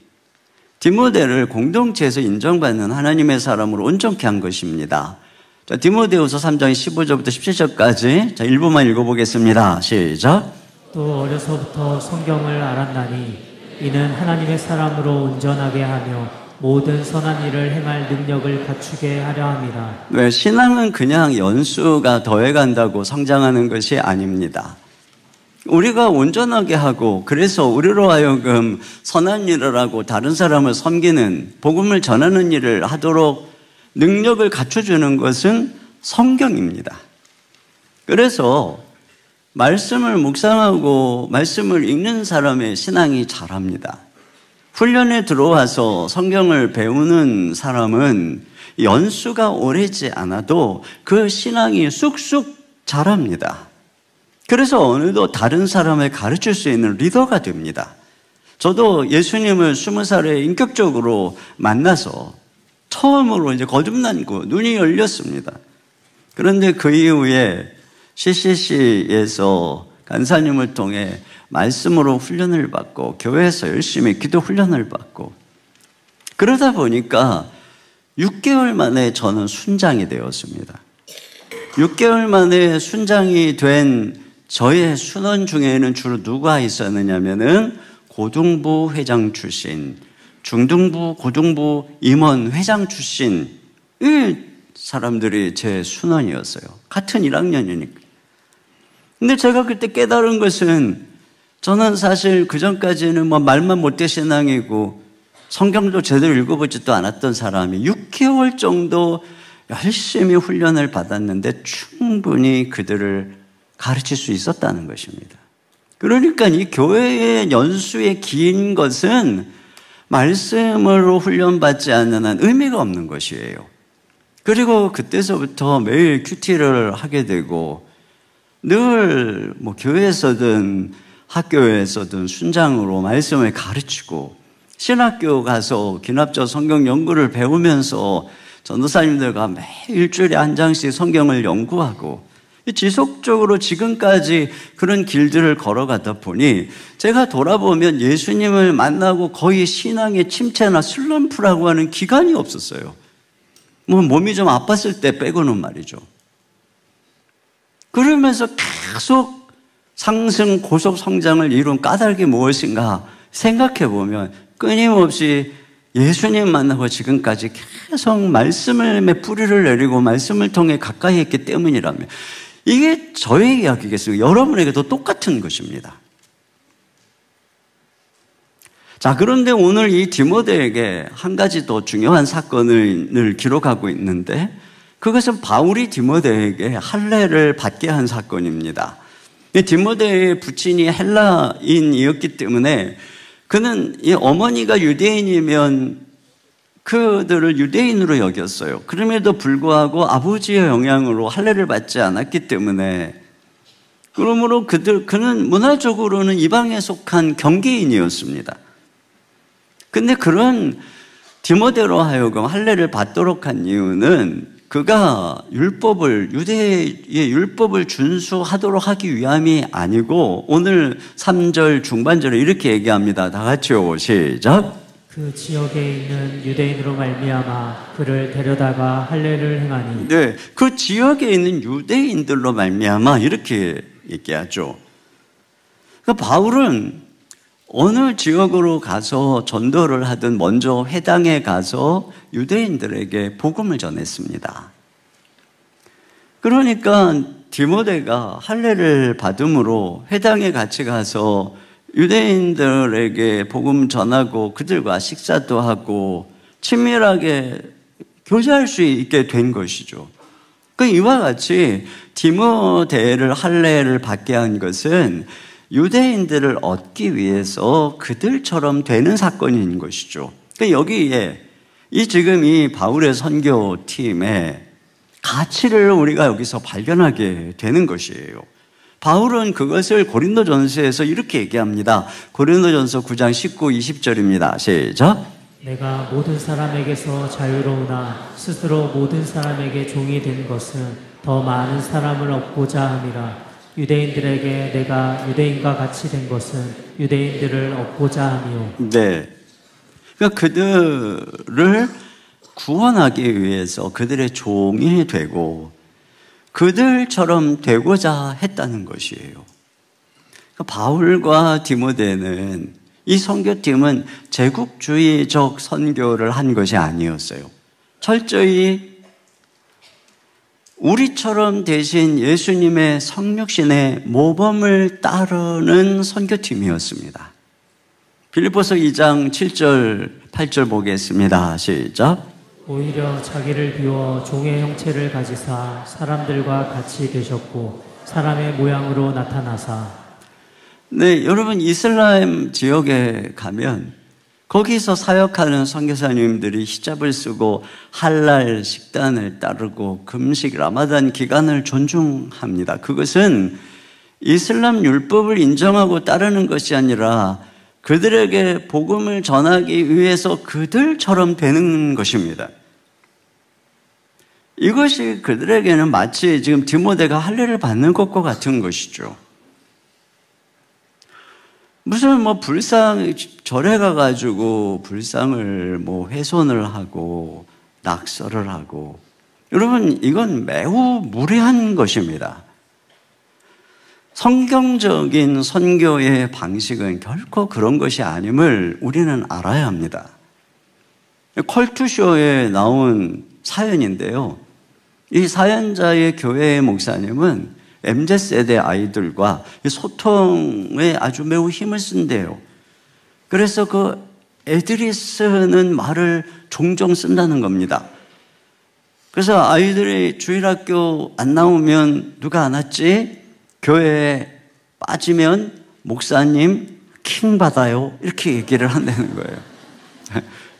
디모데를 공동체에서 인정받는 하나님의 사람으로 온전케 한 것입니다. 자, 디모데후서 3장 15절부터 17절까지 자, 일부만 읽어보겠습니다. 시작. 또 어려서부터 성경을 알았나니 이는 하나님의 사람으로 온전하게 하며 모든 선한 일을 행할 능력을 갖추게 하려 함이라. 네, 신앙은 그냥 연수가 더해간다고 성장하는 것이 아닙니다. 우리가 온전하게 하고 그래서 우리로 하여금 선한 일을 하고 다른 사람을 섬기는 복음을 전하는 일을 하도록 능력을 갖춰주는 것은 성경입니다. 그래서 말씀을 묵상하고 말씀을 읽는 사람의 신앙이 자랍니다. 훈련에 들어와서 성경을 배우는 사람은 연수가 오래지 않아도 그 신앙이 쑥쑥 자랍니다. 그래서 어느덧 다른 사람을 가르칠 수 있는 리더가 됩니다. 저도 예수님을 20살에 인격적으로 만나서 처음으로 이제 거듭난고 눈이 열렸습니다. 그런데 그 이후에 CCC에서 간사님을 통해 말씀으로 훈련을 받고 교회에서 열심히 기도 훈련을 받고 그러다 보니까 6개월 만에 저는 순장이 되었습니다. 6개월 만에 순장이 된 저의 순원 중에는 주로 누가 있었느냐면은 고등부 회장 출신, 중등부, 고등부 임원 회장 출신 이 사람들이 제 순원이었어요. 같은 1학년이니까. 근데 제가 그때 깨달은 것은 저는 사실 그 전까지는 뭐 말만 못된 신앙이고 성경도 제대로 읽어보지도 않았던 사람이 6개월 정도 열심히 훈련을 받았는데 충분히 그들을 가르칠 수 있었다는 것입니다. 그러니까 이 교회의 연수의 긴 것은 말씀으로 훈련받지 않는 한 의미가 없는 것이에요. 그리고 그때서부터 매일 큐티를 하게 되고 늘 뭐 교회에서든 학교에서든 순장으로 말씀을 가르치고 신학교 가서 기납자 성경 연구를 배우면서 전도사님들과 매일 일주일에 한 장씩 성경을 연구하고 지속적으로 지금까지 그런 길들을 걸어가다 보니 제가 돌아보면 예수님을 만나고 거의 신앙의 침체나 슬럼프라고 하는 기간이 없었어요. 뭐 몸이 좀 아팠을 때 빼고는 말이죠. 그러면서 계속 상승 고속 성장을 이룬 까닭이 무엇인가 생각해 보면 끊임없이 예수님 만나고 지금까지 계속 말씀의 뿌리를 내리고 말씀을 통해 가까이 했기 때문이라면 이게 저의 이야기겠어요. 여러분에게도 똑같은 것입니다. 자, 그런데 오늘 이 디모데에게 한 가지 더 중요한 사건을 기록하고 있는데 그것은 바울이 디모데에게 할례를 받게 한 사건입니다. 디모데의 부친이 헬라인이었기 때문에 그는 이 어머니가 유대인이면 그들을 유대인으로 여겼어요. 그럼에도 불구하고 아버지의 영향으로 할례를 받지 않았기 때문에 그러므로 그는 문화적으로는 이방에 속한 경계인이었습니다. 근데 그런 디모데로 하여금 할례를 받도록 한 이유는 그가 유대의 율법을 준수하도록 하기 위함이 아니고 오늘 3절 중반절에 이렇게 얘기합니다. 다 같이요. 시작. 그 지역에 있는 유대인으로 말미암아 그를 데려다가 할례를 행하니 네, 그 지역에 있는 유대인들로 말미암아 이렇게 얘기하죠. 그러니까 바울은 어느 지역으로 가서 전도를 하든 먼저 회당에 가서 유대인들에게 복음을 전했습니다. 그러니까 디모데가 할례를 받음으로 회당에 같이 가서 유대인들에게 복음 전하고 그들과 식사도 하고 친밀하게 교제할 수 있게 된 것이죠. 이와 같이 디모데를 할례를 받게 한 것은 유대인들을 얻기 위해서 그들처럼 되는 사건인 것이죠. 여기에 지금 이 바울의 선교팀의 가치를 우리가 여기서 발견하게 되는 것이에요. 바울은 그것을 고린도전서에서 이렇게 얘기합니다. 고린도전서 9장 19, 20절입니다. 시작. 내가 모든 사람에게서 자유로우나 스스로 모든 사람에게 종이 된 것은 더 많은 사람을 얻고자 함이라. 유대인들에게 내가 유대인과 같이 된 것은 유대인들을 얻고자 함이요. 네. 그러니까 그들을 구원하기 위해서 그들의 종이 되고 그들처럼 되고자 했다는 것이에요. 그러니까 바울과 디모데는 이 선교팀은 제국주의적 선교를 한 것이 아니었어요. 철저히 우리처럼 대신 예수님의 성육신의 모범을 따르는 선교팀이었습니다. 빌립보서 2장 7절, 8절 보겠습니다. 시작. 오히려 자기를 비워 종의 형체를 가지사 사람들과 같이 되셨고 사람의 모양으로 나타나사. 네, 여러분 이슬람 지역에 가면 거기서 사역하는 선교사님들이 히잡을 쓰고 할랄 식단을 따르고 금식 라마단 기간을 존중합니다. 그것은 이슬람 율법을 인정하고 따르는 것이 아니라 그들에게 복음을 전하기 위해서 그들처럼 되는 것입니다. 이것이 그들에게는 마치 지금 디모데가 할례를 받는 것과 같은 것이죠. 무슨 불상 절에 가가지고 불상을 훼손을 하고 낙서를 하고, 여러분 이건 매우 무례한 것입니다. 성경적인 선교의 방식은 결코 그런 것이 아님을 우리는 알아야 합니다. 컬투쇼에 나온 사연인데요, 이 사연자의 교회의 목사님은 MZ세대 아이들과 소통에 아주 매우 힘을 쓴대요. 그래서 그 애들이 쓰는 말을 종종 쓴다는 겁니다. 그래서 아이들이 주일학교 안 나오면 누가 안 왔지? 교회에 빠지면 목사님 킹 받아요, 이렇게 얘기를 한다는 거예요.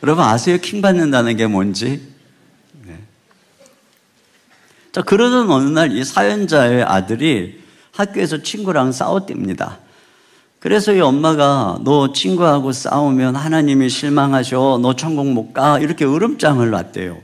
여러분 아세요? 킹 받는다는 게 뭔지? 자, 그러던 어느 날 이 사연자의 아들이 학교에서 친구랑 싸웠답니다. 그래서 이 엄마가 너 친구하고 싸우면 하나님이 실망하셔, 너 천국 못 가, 이렇게 으름장을 놨대요.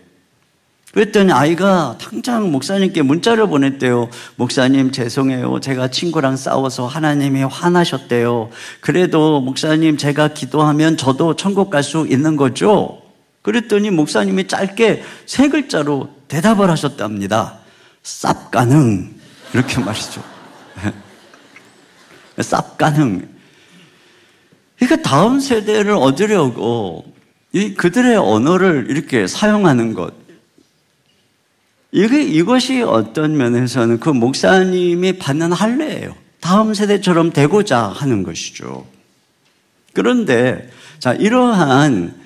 그랬더니 아이가 당장 목사님께 문자를 보냈대요. 목사님 죄송해요, 제가 친구랑 싸워서 하나님이 화나셨대요. 그래도 목사님 제가 기도하면 저도 천국 갈 수 있는 거죠? 그랬더니 목사님이 짧게 3글자로 대답을 하셨답니다. 쌉가능, 이렇게 말이죠. 쌉가능. 그러니까 다음 세대를 얻으려고 그들의 언어를 이렇게 사용하는 것, 이것이 어떤 면에서는 그 목사님이 받는 할례예요. 다음 세대처럼 되고자 하는 것이죠. 그런데 자, 이러한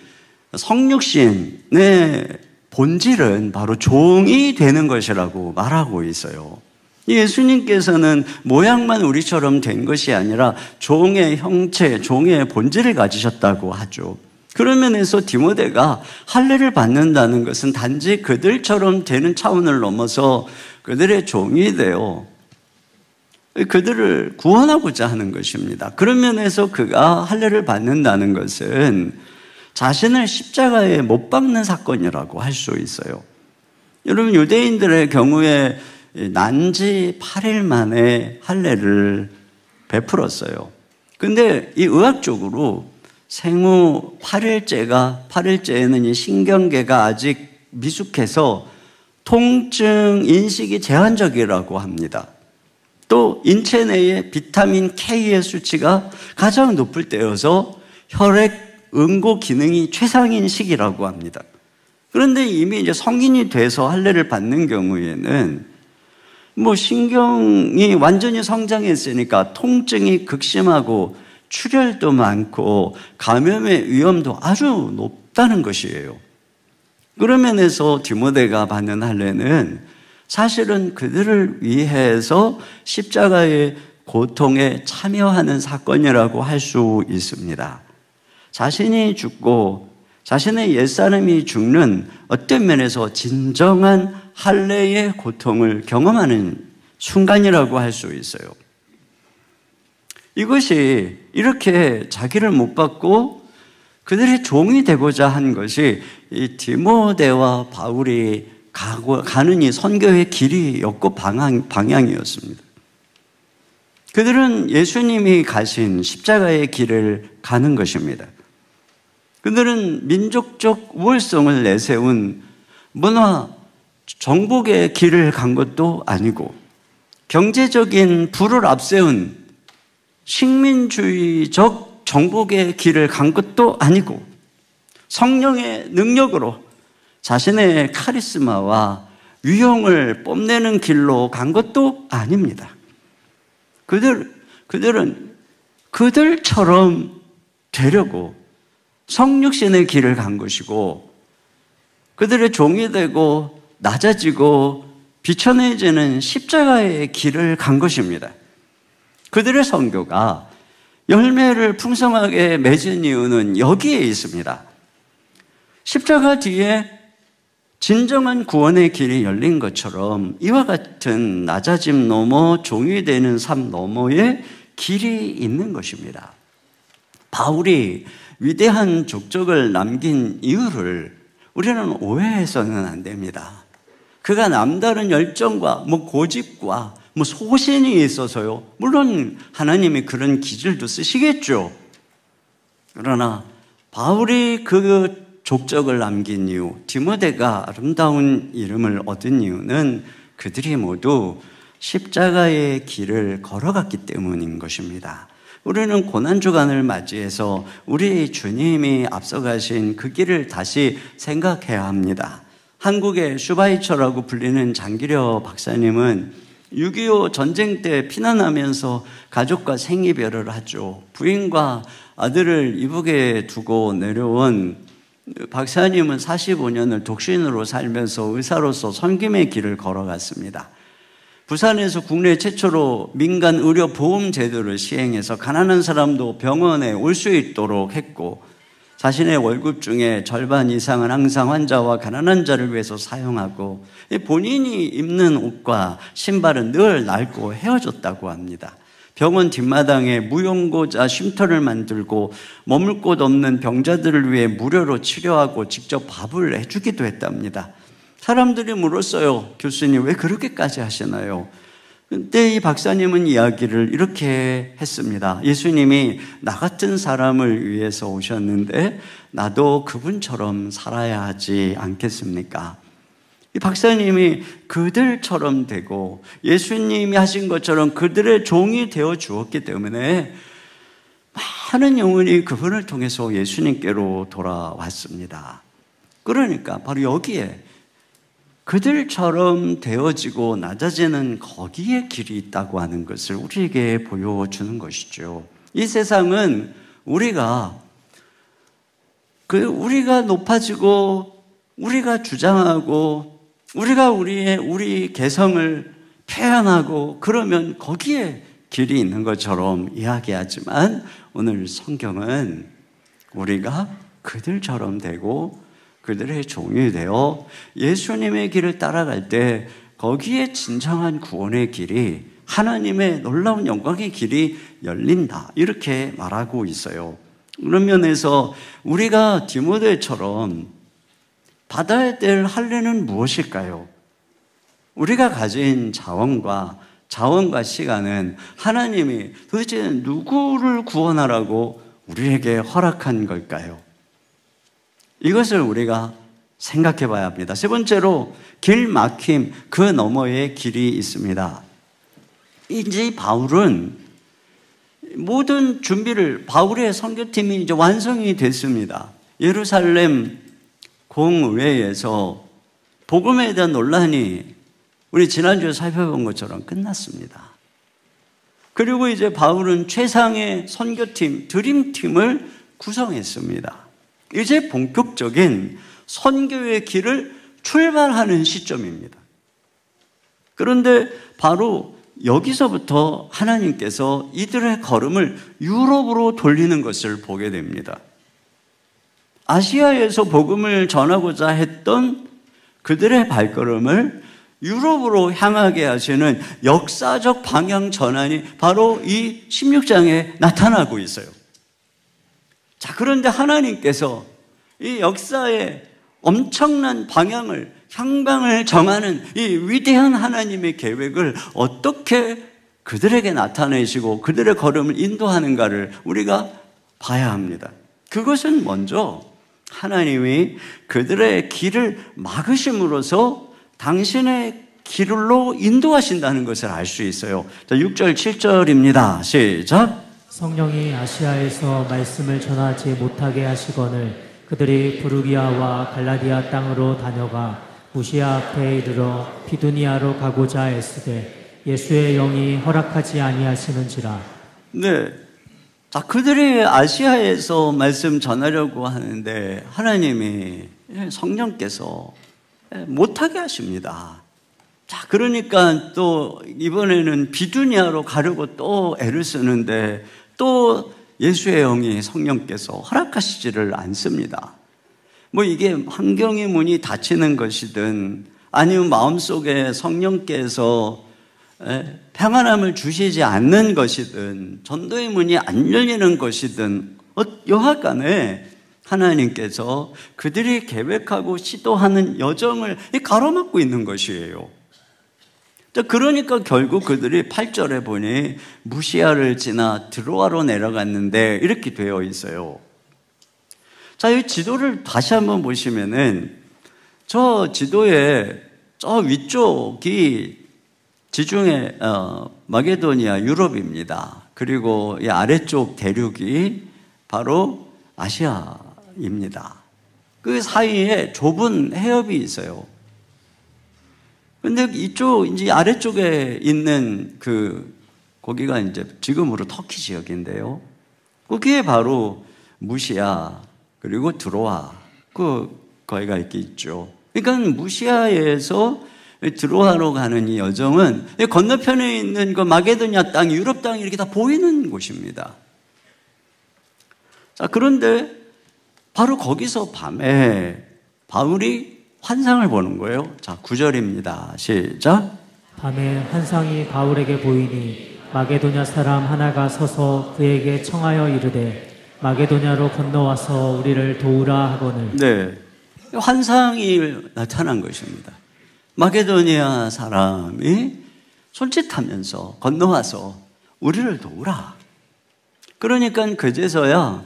성육신의 본질은 바로 종이 되는 것이라고 말하고 있어요. 예수님께서는 모양만 우리처럼 된 것이 아니라 종의 형체, 종의 본질을 가지셨다고 하죠. 그런 면에서 디모데가 할례를 받는다는 것은 단지 그들처럼 되는 차원을 넘어서 그들의 종이 되어 그들을 구원하고자 하는 것입니다. 그런 면에서 그가 할례를 받는다는 것은 자신을 십자가에 못 박는 사건이라고 할 수 있어요. 여러분 유대인들의 경우에 난지 8일 만에 할례를 베풀었어요. 근데 이 의학적으로 생후 8일째에는 이 신경계가 아직 미숙해서 통증 인식이 제한적이라고 합니다. 또 인체 내의 비타민 K의 수치가 가장 높을 때여서 혈액 응고 기능이 최상인 시기라고 합니다. 그런데 이미 이제 성인이 돼서 할례를 받는 경우에는 신경이 완전히 성장했으니까 통증이 극심하고 출혈도 많고 감염의 위험도 아주 높다는 것이에요. 그런 면에서 디모데가 받는 할례는 사실은 그들을 위해서 십자가의 고통에 참여하는 사건이라고 할 수 있습니다. 자신이 죽고 자신의 옛사람이 죽는 어떤 면에서 진정한 할례의 고통을 경험하는 순간이라고 할 수 있어요. 이것이 이렇게 자기를 못 받고 그들의 종이 되고자 한 것이 이 디모데와 바울이 가는 이 선교의 길이었고 방향이었습니다. 그들은 예수님이 가신 십자가의 길을 가는 것입니다. 그들은 민족적 우월성을 내세운 문화 정복의 길을 간 것도 아니고 경제적인 부를 앞세운 식민주의적 정복의 길을 간 것도 아니고 성령의 능력으로 자신의 카리스마와 위용을 뽐내는 길로 간 것도 아닙니다. 그들은 그들처럼 되려고 성육신의 길을 간 것이고 그들의 종이 되고 낮아지고 비천해지는 십자가의 길을 간 것입니다. 그들의 선교가 열매를 풍성하게 맺은 이유는 여기에 있습니다. 십자가 뒤에 진정한 구원의 길이 열린 것처럼 이와 같은 낮아짐 너머 종이 되는 삶 너머에 길이 있는 것입니다. 바울이 위대한 족적을 남긴 이유를 우리는 오해해서는 안 됩니다. 그가 남다른 열정과 고집과 소신이 있어서요. 물론 하나님이 그런 기질도 쓰시겠죠. 그러나 바울이 그 족적을 남긴 이유, 디모데가 아름다운 이름을 얻은 이유는 그들이 모두 십자가의 길을 걸어갔기 때문인 것입니다. 우리는 고난주간을 맞이해서 우리 주님이 앞서가신 그 길을 다시 생각해야 합니다. 한국의 슈바이처라고 불리는 장기려 박사님은 6.25 전쟁 때 피난하면서 가족과 생이별을 하죠. 부인과 아들을 이북에 두고 내려온 박사님은 45년을 독신으로 살면서 의사로서 섬김의 길을 걸어갔습니다. 부산에서 국내 최초로 민간 의료 보험 제도를 시행해서 가난한 사람도 병원에 올 수 있도록 했고, 자신의 월급 중에 절반 이상은 항상 환자와 가난한 자를 위해서 사용하고, 본인이 입는 옷과 신발은 늘 낡고 헤어졌다고 합니다. 병원 뒷마당에 무용고자 쉼터를 만들고 머물 곳 없는 병자들을 위해 무료로 치료하고 직접 밥을 해주기도 했답니다. 사람들이 물었어요. 교수님, 왜 그렇게까지 하시나요? 그때 이 박사님은 이야기를 이렇게 했습니다. 예수님이 나 같은 사람을 위해서 오셨는데 나도 그분처럼 살아야 하지 않겠습니까? 이 박사님이 그들처럼 되고 예수님이 하신 것처럼 그들의 종이 되어 주었기 때문에 많은 영혼이 그분을 통해서 예수님께로 돌아왔습니다. 그러니까 바로 여기에 그들처럼 되어지고 낮아지는 거기에 길이 있다고 하는 것을 우리에게 보여주는 것이죠. 이 세상은 우리가 높아지고 우리가 주장하고 우리가 우리 개성을 표현하고 그러면 거기에 길이 있는 것처럼 이야기하지만 오늘 성경은 우리가 그들처럼 되고 그들의 종이 되어 예수님의 길을 따라갈 때 거기에 진정한 구원의 길이, 하나님의 놀라운 영광의 길이 열린다, 이렇게 말하고 있어요. 그런 면에서 우리가 디모데처럼 받아야 될 할례는 무엇일까요? 우리가 가진 자원과 시간은 하나님이 도대체 누구를 구원하라고 우리에게 허락한 걸까요? 이것을 우리가 생각해 봐야 합니다. 세 번째로 길 막힘, 그 너머에 길이 있습니다. 이제 바울은 모든 준비를, 바울의 선교팀이 이제 완성이 됐습니다. 예루살렘 공의회에서 복음에 대한 논란이 우리 지난주에 살펴본 것처럼 끝났습니다. 그리고 이제 바울은 최상의 선교팀, 드림팀을 구성했습니다. 이제 본격적인 선교의 길을 출발하는 시점입니다. 그런데 바로 여기서부터 하나님께서 이들의 걸음을 유럽으로 돌리는 것을 보게 됩니다. 아시아에서 복음을 전하고자 했던 그들의 발걸음을 유럽으로 향하게 하시는 역사적 방향 전환이 바로 이 16장에 나타나고 있어요. 자, 그런데 하나님께서 이 역사의 엄청난 방향을, 향방을 정하는 이 위대한 하나님의 계획을 어떻게 그들에게 나타내시고 그들의 걸음을 인도하는가를 우리가 봐야 합니다. 그것은 먼저 하나님이 그들의 길을 막으심으로써 당신의 길로 인도하신다는 것을 알 수 있어요. 자, 6절, 7절입니다. 시작. 성령이 아시아에서 말씀을 전하지 못하게 하시거늘 그들이 부르기아와 갈라디아 땅으로 다녀가 무시아 앞에 이르러 비두니아로 가고자 애쓰되 예수의 영이 허락하지 아니하시는지라. 네, 자, 그들이 아시아에서 말씀 전하려고 하는데 하나님이, 성령께서 못하게 하십니다. 자, 그러니까 또 이번에는 비두니아로 가려고 또 애를 쓰는데 또 예수의 영이 성령께서 허락하시지를 않습니다. 뭐 이게 환경의 문이 닫히는 것이든 아니면 마음속에 성령께서 평안함을 주시지 않는 것이든 전도의 문이 안 열리는 것이든 여하간에 하나님께서 그들이 계획하고 시도하는 여정을 가로막고 있는 것이에요. 그러니까 결국 그들이 8절에 보니 무시아를 지나 드로아로 내려갔는데 이렇게 되어 있어요. 자, 이 지도를 다시 한번 보시면은 저 지도의 저 위쪽이 지중해 마게도니아 유럽입니다. 그리고 이 아래쪽 대륙이 바로 아시아입니다. 그 사이에 좁은 해협이 있어요. 근데 이쪽 이제 아래쪽에 있는 거기가 이제 지금으로 터키 지역인데요. 거기에 바로 무시아 그리고 드로아 거기가 이렇게 있죠. 그러니까 무시아에서 드로아로 가는 이 여정은 건너편에 있는 그 마게도니아 땅, 유럽 땅이 이렇게 다 보이는 곳입니다. 자, 그런데 바로 거기서 밤에 바울이 환상을 보는 거예요. 자, 9절입니다. 시작. 밤에 환상이 바울에게 보이니 마게도냐 사람 하나가 서서 그에게 청하여 이르되 마게도냐로 건너와서 우리를 도우라 하거늘. 네, 환상이 나타난 것입니다. 마게도니아 사람이 손짓하면서 건너와서 우리를 도우라. 그러니까 그제서야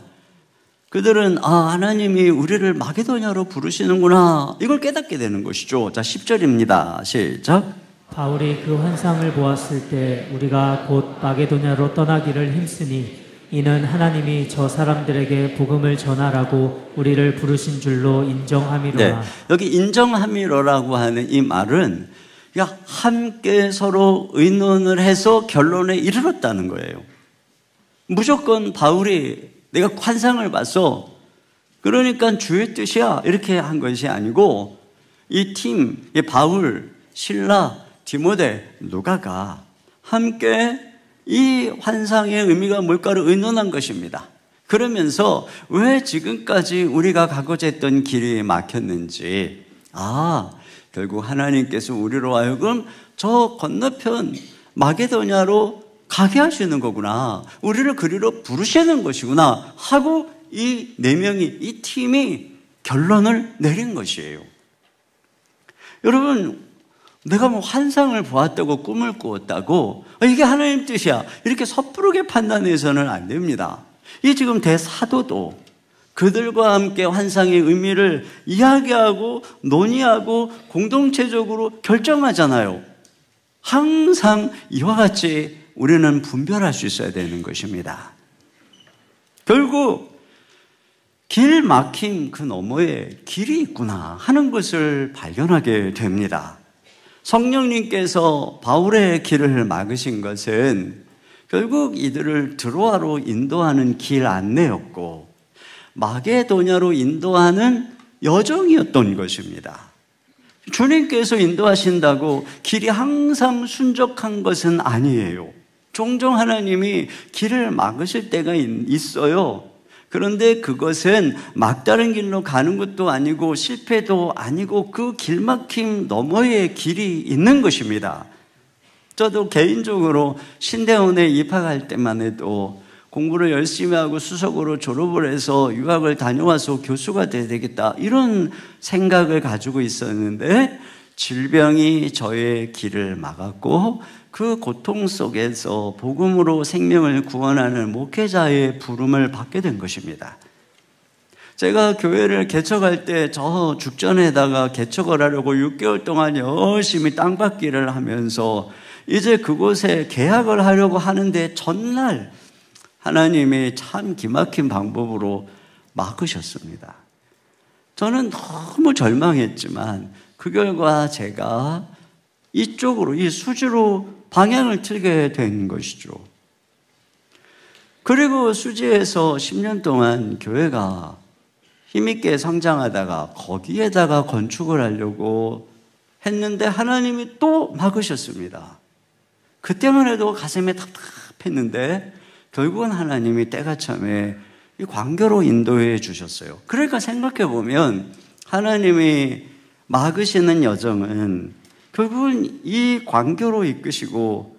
그들은 하나님이 우리를 마게도냐로 부르시는구나, 이걸 깨닫게 되는 것이죠. 자, 10절입니다. 시작. 바울이 그 환상을 보았을 때 우리가 곧 마게도냐로 떠나기를 힘쓰니 이는 하나님이 저 사람들에게 복음을 전하라고 우리를 부르신 줄로 인정함이로라. 네, 여기 인정함이로라고 하는 이 말은 함께 서로 의논을 해서 결론에 이르렀다는 거예요. 무조건 바울이 내가 환상을 봤어, 그러니까 주의 뜻이야, 이렇게 한 것이 아니고 이 팀, 바울, 실라, 디모데, 누가가 함께 이 환상의 의미가 뭘까를 의논한 것입니다. 그러면서 왜 지금까지 우리가 가고자 했던 길이 막혔는지, 결국 하나님께서 우리로 하여금 저 건너편 마게도냐로 가게 하시는 거구나, 우리를 그리로 부르시는 것이구나 하고 이 네 명이, 이 팀이 결론을 내린 것이에요. 여러분, 내가 뭐 환상을 보았다고 꿈을 꾸었다고 이게 하나님 뜻이야 이렇게 섣부르게 판단해서는 안 됩니다. 이 지금 대사도도 그들과 함께 환상의 의미를 이야기하고 논의하고 공동체적으로 결정하잖아요. 항상 이와 같이 우리는 분별할 수 있어야 되는 것입니다. 결국 길 막힌 그 너머에 길이 있구나 하는 것을 발견하게 됩니다. 성령님께서 바울의 길을 막으신 것은 결국 이들을 드로아로 인도하는 길 안내였고 마게도냐로 인도하는 여정이었던 것입니다. 주님께서 인도하신다고 길이 항상 순적한 것은 아니에요. 종종 하나님이 길을 막으실 때가 있어요. 그런데 그것은 막다른 길로 가는 것도 아니고 실패도 아니고 그 길막힘 너머의 길이 있는 것입니다. 저도 개인적으로 신대원에 입학할 때만 해도 공부를 열심히 하고 수석으로 졸업을 해서 유학을 다녀와서 교수가 돼야 되겠다, 이런 생각을 가지고 있었는데 질병이 저의 길을 막았고 그 고통 속에서 복음으로 생명을 구원하는 목회자의 부름을 받게 된 것입니다. 제가 교회를 개척할 때 저 죽전에다가 개척을 하려고 6개월 동안 열심히 땅받기를 하면서 이제 그곳에 계약을 하려고 하는데 전날 하나님이 참 기막힌 방법으로 막으셨습니다. 저는 너무 절망했지만 그 결과 제가 이쪽으로, 이 수지로 방향을 틀게 된 것이죠. 그리고 수지에서 10년 동안 교회가 힘있게 성장하다가 거기에다가 건축을 하려고 했는데 하나님이 또 막으셨습니다. 그때만 해도 가슴에 답답했는데 결국은 하나님이 때가 참에 이 광교로 인도해 주셨어요. 그러니까 생각해 보면 하나님이 막으시는 여정은 결국은 이 광교로 이끄시고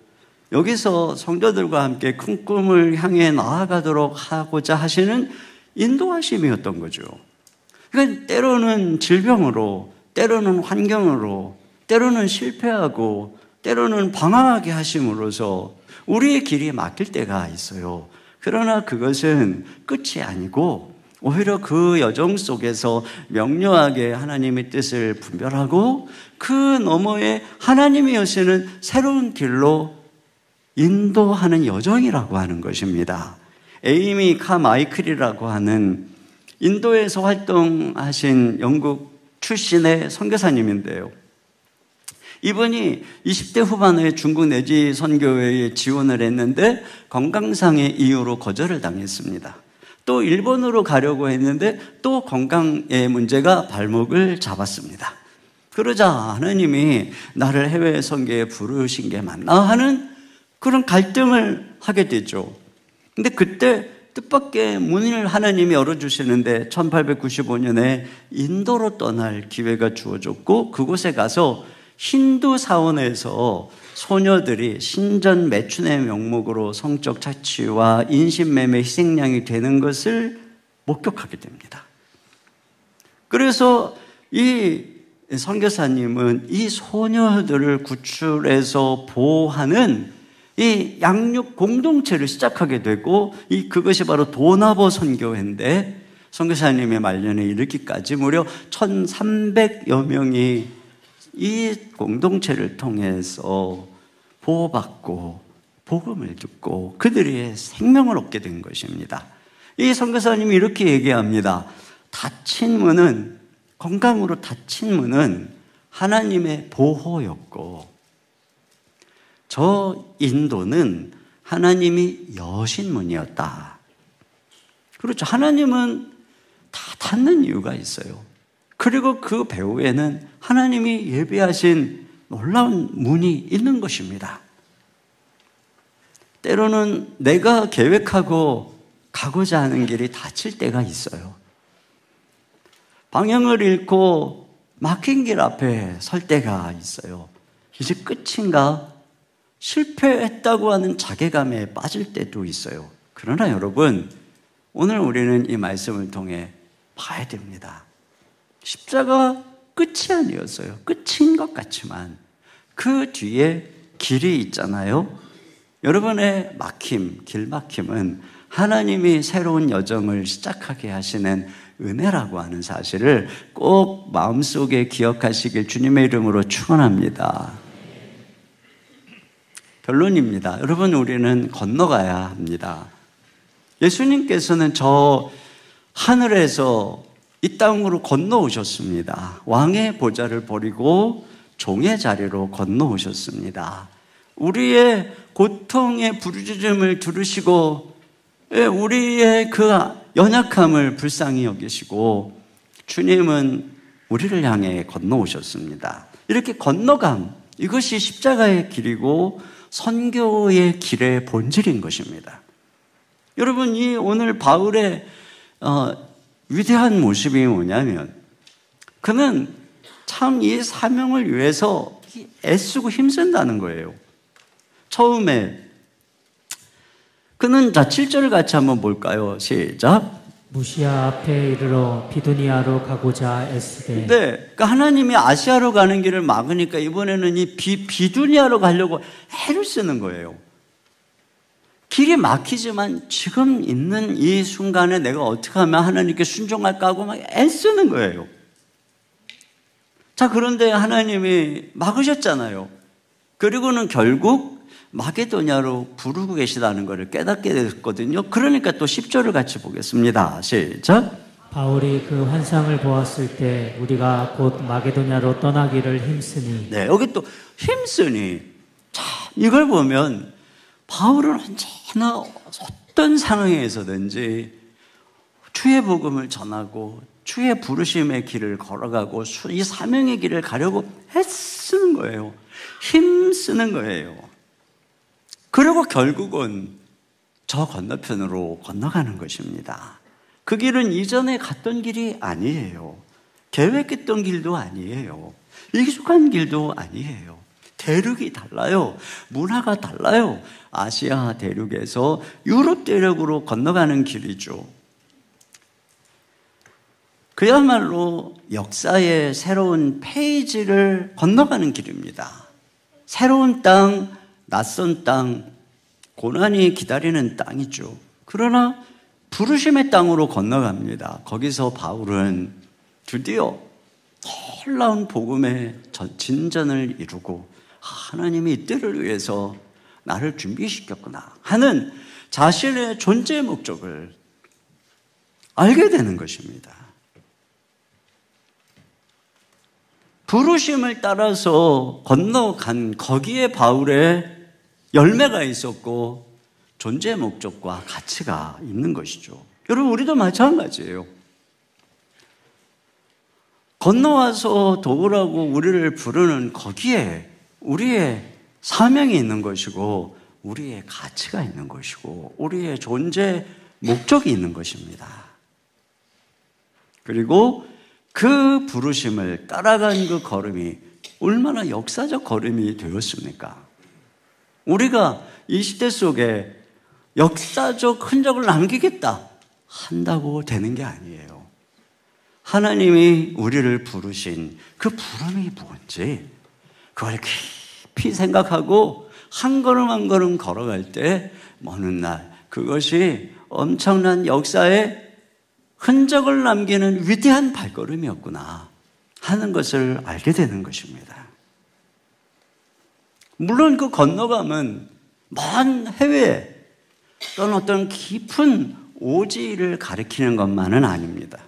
여기서 성도들과 함께 큰 꿈을 향해 나아가도록 하고자 하시는 인도하심이었던 거죠. 그러니까 때로는 질병으로, 때로는 환경으로, 때로는 실패하고, 때로는 방황하게 하심으로써 우리의 길이 막힐 때가 있어요. 그러나 그것은 끝이 아니고 오히려 그 여정 속에서 명료하게 하나님의 뜻을 분별하고 그 너머에 하나님이 여시는 새로운 길로 인도하는 여정이라고 하는 것입니다. 에이미 카마이클이라고 하는 인도에서 활동하신 영국 출신의 선교사님인데요. 이분이 20대 후반에 중국 내지 선교회에 지원을 했는데 건강상의 이유로 거절을 당했습니다. 또 일본으로 가려고 했는데 또 건강의 문제가 발목을 잡았습니다. 그러자 하나님이 나를 해외 선교에 부르신 게 맞나 하는 그런 갈등을 하게 되죠. 근데 그때 뜻밖의 문을 하나님이 열어주시는데 1895년에 인도로 떠날 기회가 주어졌고 그곳에 가서 힌두 사원에서 소녀들이 신전 매춘의 명목으로 성적 착취와 인신매매 희생양이 되는 것을 목격하게 됩니다. 그래서 이 선교사님은 이 소녀들을 구출해서 보호하는 이 양육 공동체를 시작하게 되고 그것이 바로 도나보 선교회인데 선교사님의 말년에 이르기까지 무려 1,300여 명이 이 공동체를 통해서 보호받고 복음을 듣고 그들의 생명을 얻게 된 것입니다. 이 선교사님이 이렇게 얘기합니다. 닫힌 문은, 건강으로 닫힌 문은 하나님의 보호였고 저 인도는 하나님이 여신 문이었다. 그렇죠. 하나님은 다 닫는 이유가 있어요. 그리고 그 배후에는 하나님이 예비하신 놀라운 문이 있는 것입니다. 때로는 내가 계획하고 가고자 하는 길이 닫힐 때가 있어요. 방향을 잃고 막힌 길 앞에 설 때가 있어요. 이제 끝인가? 실패했다고 하는 자괴감에 빠질 때도 있어요. 그러나 여러분, 오늘 우리는 이 말씀을 통해 봐야 됩니다. 십자가 끝이 아니었어요. 끝인 것 같지만 그 뒤에 길이 있잖아요. 여러분의 막힘, 길 막힘은 하나님이 새로운 여정을 시작하게 하시는 은혜라고 하는 사실을 꼭 마음속에 기억하시길 주님의 이름으로 축원합니다. 결론입니다. 여러분, 우리는 건너가야 합니다. 예수님께서는 저 하늘에서 이 땅으로 건너오셨습니다. 왕의 보좌를 버리고 종의 자리로 건너오셨습니다. 우리의 고통의 부르짖음을 들으시고 우리의 그 연약함을 불쌍히 여기시고 주님은 우리를 향해 건너오셨습니다. 이렇게 건너감, 이것이 십자가의 길이고 선교의 길의 본질인 것입니다. 여러분, 이 오늘 바울의 위대한 모습이 뭐냐면 그는 참 이 사명을 위해서 애쓰고 힘쓴다는 거예요. 처음에 그는 7절을 같이 한번 볼까요? 시작. 무시아 앞에 이르러 비두니아로 가고자 애쓰되. 네, 그러니까 하나님이 아시아로 가는 길을 막으니까 이번에는 이 비두니아로 가려고 애를 쓰는 거예요. 길이 막히지만 지금 있는 이 순간에 내가 어떻게 하면 하나님께 순종할까 하고 막 애쓰는 거예요. 자, 그런데 하나님이 막으셨잖아요. 그리고는 결국 마게도냐로 부르고 계시다는 것을 깨닫게 됐거든요. 그러니까 또 10절을 같이 보겠습니다. 시작. 바울이 그 환상을 보았을 때 우리가 곧 마게도냐로 떠나기를 힘쓰니. 네, 여기 또 힘쓰니. 자, 이걸 보면 바울은 언제나 어떤 상황에서든지 주의 복음을 전하고 주의 부르심의 길을 걸어가고 이 사명의 길을 가려고 애쓰는 거예요. 힘쓰는 거예요. 그리고 결국은 저 건너편으로 건너가는 것입니다. 그 길은 이전에 갔던 길이 아니에요. 계획했던 길도 아니에요. 익숙한 길도 아니에요. 대륙이 달라요. 문화가 달라요. 아시아 대륙에서 유럽 대륙으로 건너가는 길이죠. 그야말로 역사의 새로운 페이지를 건너가는 길입니다. 새로운 땅, 낯선 땅, 고난이 기다리는 땅이죠. 그러나 부르심의 땅으로 건너갑니다. 거기서 바울은 드디어 놀라운 복음의 진전을 이루고 하나님이 이 때를 위해서 나를 준비시켰구나 하는 자신의 존재 목적을 알게 되는 것입니다. 부르심을 따라서 건너간 거기에 바울의 열매가 있었고 존재 목적과 가치가 있는 것이죠. 여러분, 우리도 마찬가지예요. 건너와서 도우라고 우리를 부르는 거기에 우리의 사명이 있는 것이고 우리의 가치가 있는 것이고 우리의 존재 목적이 있는 것입니다. 그리고 그 부르심을 따라간 그 걸음이 얼마나 역사적 걸음이 되었습니까? 우리가 이 시대 속에 역사적 흔적을 남기겠다 한다고 되는 게 아니에요. 하나님이 우리를 부르신 그 부름이 뭔지 그걸 깊이 생각하고 한 걸음 한 걸음 걸어갈 때 어느 날 그것이 엄청난 역사의 흔적을 남기는 위대한 발걸음이었구나 하는 것을 알게 되는 것입니다. 물론 그 건너감은 먼 해외 또는 어떤 깊은 오지를 가리키는 것만은 아닙니다.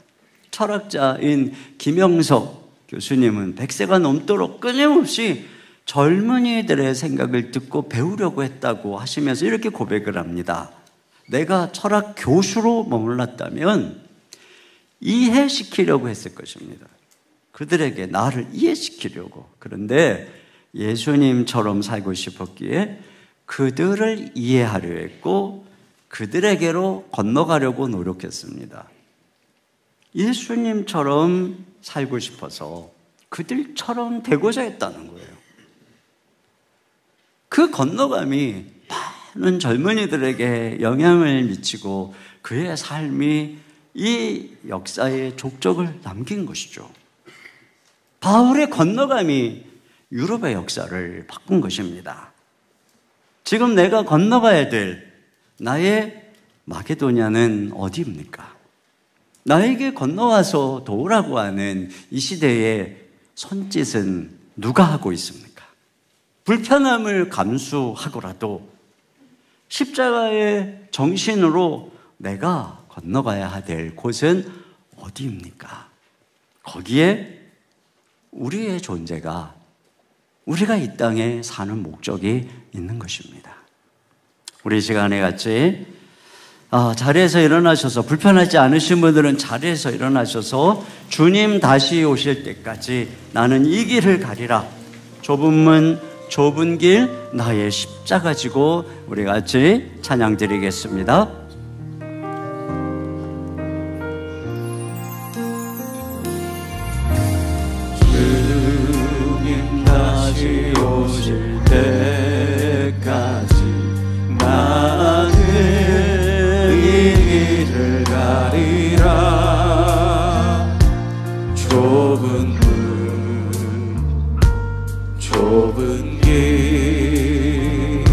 철학자인 김영석 교수님은 100세가 넘도록 끊임없이 젊은이들의 생각을 듣고 배우려고 했다고 하시면서 이렇게 고백을 합니다. 내가 철학 교수로 머물렀다면 이해시키려고 했을 것입니다. 그들에게 나를 이해시키려고. 그런데 예수님처럼 살고 싶었기에 그들을 이해하려 했고 그들에게로 건너가려고 노력했습니다. 예수님처럼 살고 싶어서 그들처럼 되고자 했다는 거예요. 그 건너감이 많은 젊은이들에게 영향을 미치고 그의 삶이 이 역사의 족적을 남긴 것이죠. 바울의 건너감이 유럽의 역사를 바꾼 것입니다. 지금 내가 건너가야 될 나의 마게도냐는 어디입니까? 나에게 건너와서 도우라고 하는 이 시대의 손짓은 누가 하고 있습니까? 불편함을 감수하고라도 십자가의 정신으로 내가 건너가야 될 곳은 어디입니까? 거기에 우리의 존재가, 우리가 이 땅에 사는 목적이 있는 것입니다. 우리 시간에 같이 자리에서 일어나셔서, 불편하지 않으신 분들은 자리에서 일어나셔서 주님 다시 오실 때까지 나는 이 길을 가리라. 좁은 문, 좁은 길, 나의 십자가 지고 우리 같이 찬양 드리겠습니다. 주님 다시 오실 때까지 나는 이 길을 가리라. 좁은 문, 좁은 길,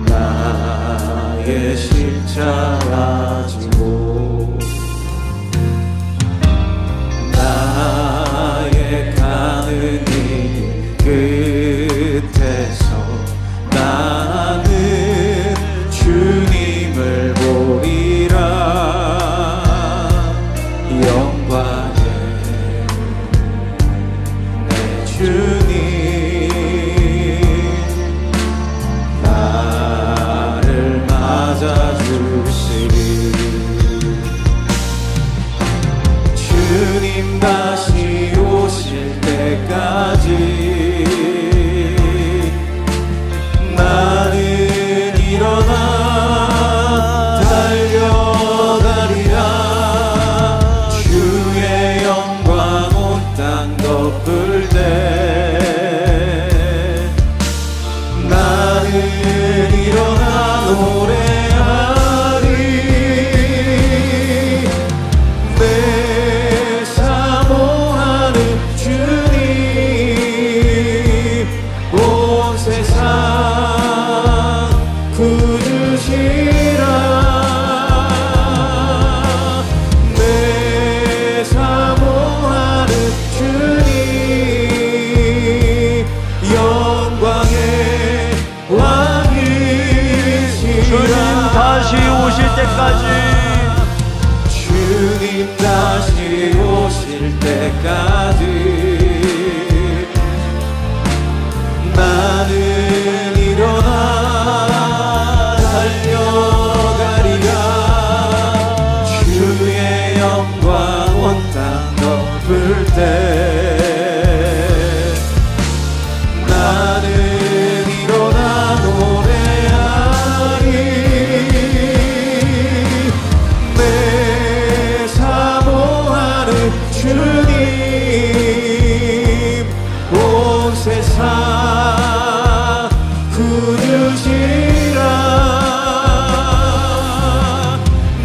나의 십자가 지고 나의 가는 이 끝에서 나는 주님을 보리라. 영광의 내 주님 나를 맞아주시리. 일어나 노래하리. 내 사모하는 주님, 온 세상 구주시라. 내 사모하는 주님, 영광의 왕이시라. 주님 다시 오실 때까지, 주님 다시 오실 때까지 나는 일어나 달려가리라. 주의 영광 온 땅 덮을 때 나는 일어나 노래하리. 내 사모하는 주님, 온 세상 구주시라.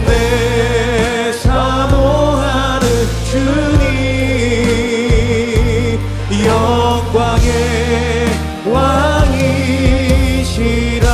내 사모하는 주님, 영광의 왕이시라.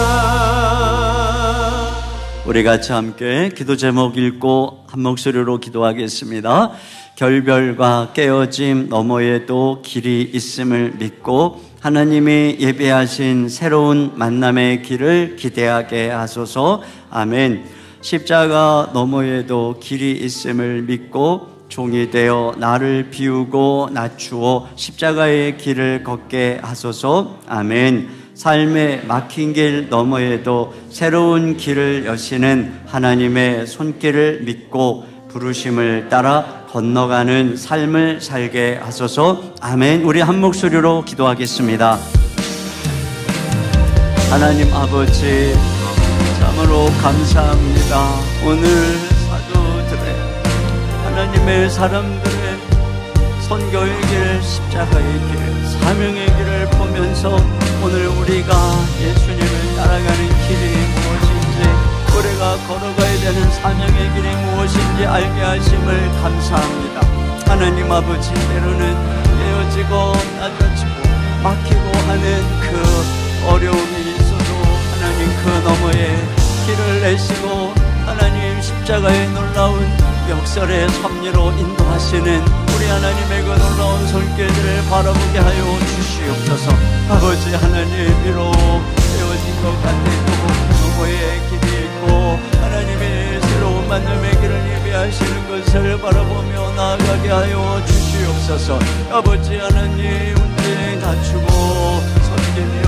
우리 같이 함께 기도 제목 읽고 한 목소리로 기도하겠습니다. 결별과 깨어짐 너머에도 길이 있음을 믿고 하나님이 예비하신 새로운 만남의 길을 기대하게 하소서. 아멘. 십자가 너머에도 길이 있음을 믿고 종이 되어 나를 비우고 낮추어 십자가의 길을 걷게 하소서. 아멘. 삶의 막힌 길 너머에도 새로운 길을 여시는 하나님의 손길을 믿고 부르심을 따라 건너가는 삶을 살게 하소서. 아멘. 우리 한 목소리로 기도하겠습니다. 하나님 아버지, 참으로 감사합니다. 오늘 사도들의, 하나님의 사람들의 선교의 길, 십자가의 길, 사명의 길을 보면서 오늘 우리가 예수님을 따라가는 길이 무엇인지, 우리가 걸어가야 되는 사명의 길이 무엇인지 알게 하심을 감사합니다. 하나님 아버지, 때로는 깨어지고 낮아지고 막히고 하는 그 어려움이 있어도 하나님 그 너머에 길을 내시고 하나님 십자가의 놀라운 역설의 섭리로 인도하시는 우리 하나님의 그 놀라운 손길들을 바라보게 하여 주시옵소서. 아버지 하나님, 비록 깨어진 것 같아도 너머에 길이 있고 하나님의 새로운 만남의 길을 예비하시는 것을 바라보며 나아가게 하여 주시옵소서. 아버지 하나님, 운전에 다투고 섬기며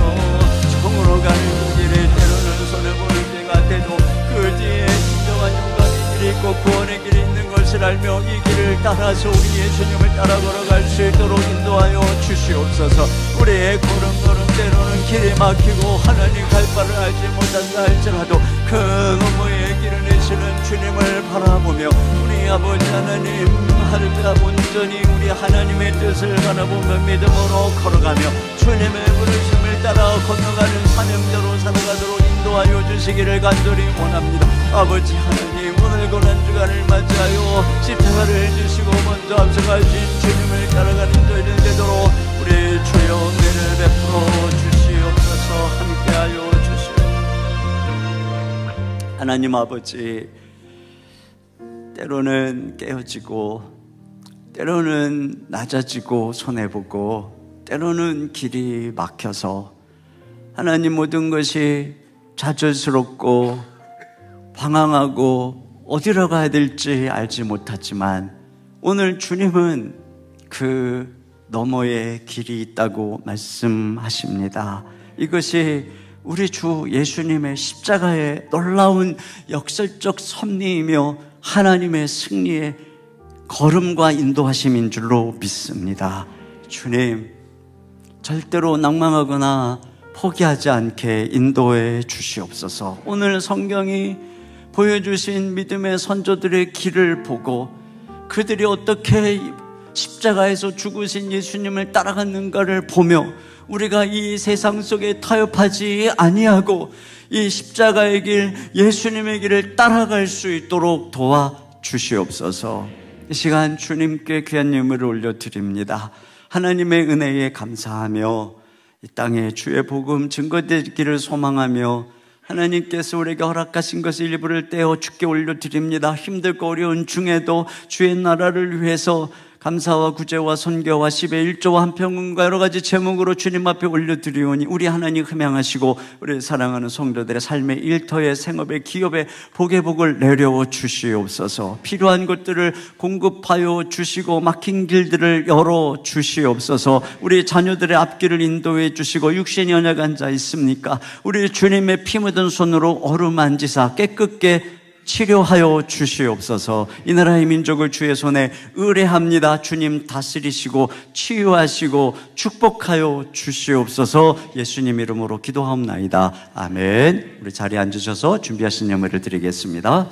정으로 가는 길에 때로는 손해볼 때 같아도 그 뒤에 진정한 영광의 길이 있고 구원의 길이 있는 것을 알며 이 길을 따라서 우리 예수님을 따라 걸어갈 수 있도록 인도하여 주시옵소서. 우리의 걸음걸음 때로는 길이 막히고 하나님 갈 바를 알지 못한다 할지라도 그 너머의 길을 내시는 주님을 바라보며 우리 아버지 하나님, 하루가 온전히 우리 하나님의 뜻을 바라보며 믿음으로 걸어가며 주님의 부르심을 따라 건너가는 사명자로 살아가도록 인도하여 주시기를 간절히 원합니다. 아버지 하나님, 오늘 고난주간을 맞이하여 십자가를 지시고 먼저 앞서가신 주님을 따라가는 저희들 되도록 우리 주여 은혜를 베풀어 주시옵소서. 함께하여 주시옵소서. 하나님 아버지, 때로는 깨어지고 때로는 낮아지고 손해보고 때로는 길이 막혀서 하나님 모든 것이 좌절스럽고 방황하고 어디로 가야 될지 알지 못하지만 오늘 주님은 그 너머에 길이 있다고 말씀하십니다. 이것이 우리 주 예수님의 십자가의 놀라운 역설적 섭리이며 하나님의 승리의 걸음과 인도하심인 줄로 믿습니다. 주님, 절대로 낭망하거나 포기하지 않게 인도해 주시옵소서. 오늘 성경이 보여주신 믿음의 선조들의 길을 보고 그들이 어떻게 십자가에서 죽으신 예수님을 따라갔는가를 보며 우리가 이 세상 속에 타협하지 아니하고 이 십자가의 길, 예수님의 길을 따라갈 수 있도록 도와주시옵소서. 이 시간 주님께 귀한 예물을 올려드립니다. 하나님의 은혜에 감사하며 이 땅에 주의 복음 증거되기를 소망하며 하나님께서 우리에게 허락하신 것을 일부를 떼어 주께 올려드립니다. 힘들고 어려운 중에도 주의 나라를 위해서 감사와 구제와 선교와 10의 1조와 한평군과 여러 가지 제목으로 주님 앞에 올려드리오니 우리 하나님 흠양하시고 우리 사랑하는 성도들의 삶의 일터에 생업의 기업에 복의 복을 내려 주시옵소서. 필요한 것들을 공급하여 주시고 막힌 길들을 열어 주시옵소서. 우리 자녀들의 앞길을 인도해 주시고 육신이 연약한 자 있습니까? 우리 주님의 피 묻은 손으로 어루만지사 깨끗게 치료하여 주시옵소서. 이 나라의 민족을 주의 손에 의뢰합니다. 주님 다스리시고 치유하시고 축복하여 주시옵소서. 예수님 이름으로 기도하옵나이다. 아멘. 우리 자리에 앉으셔서 준비하신 예물을 드리겠습니다.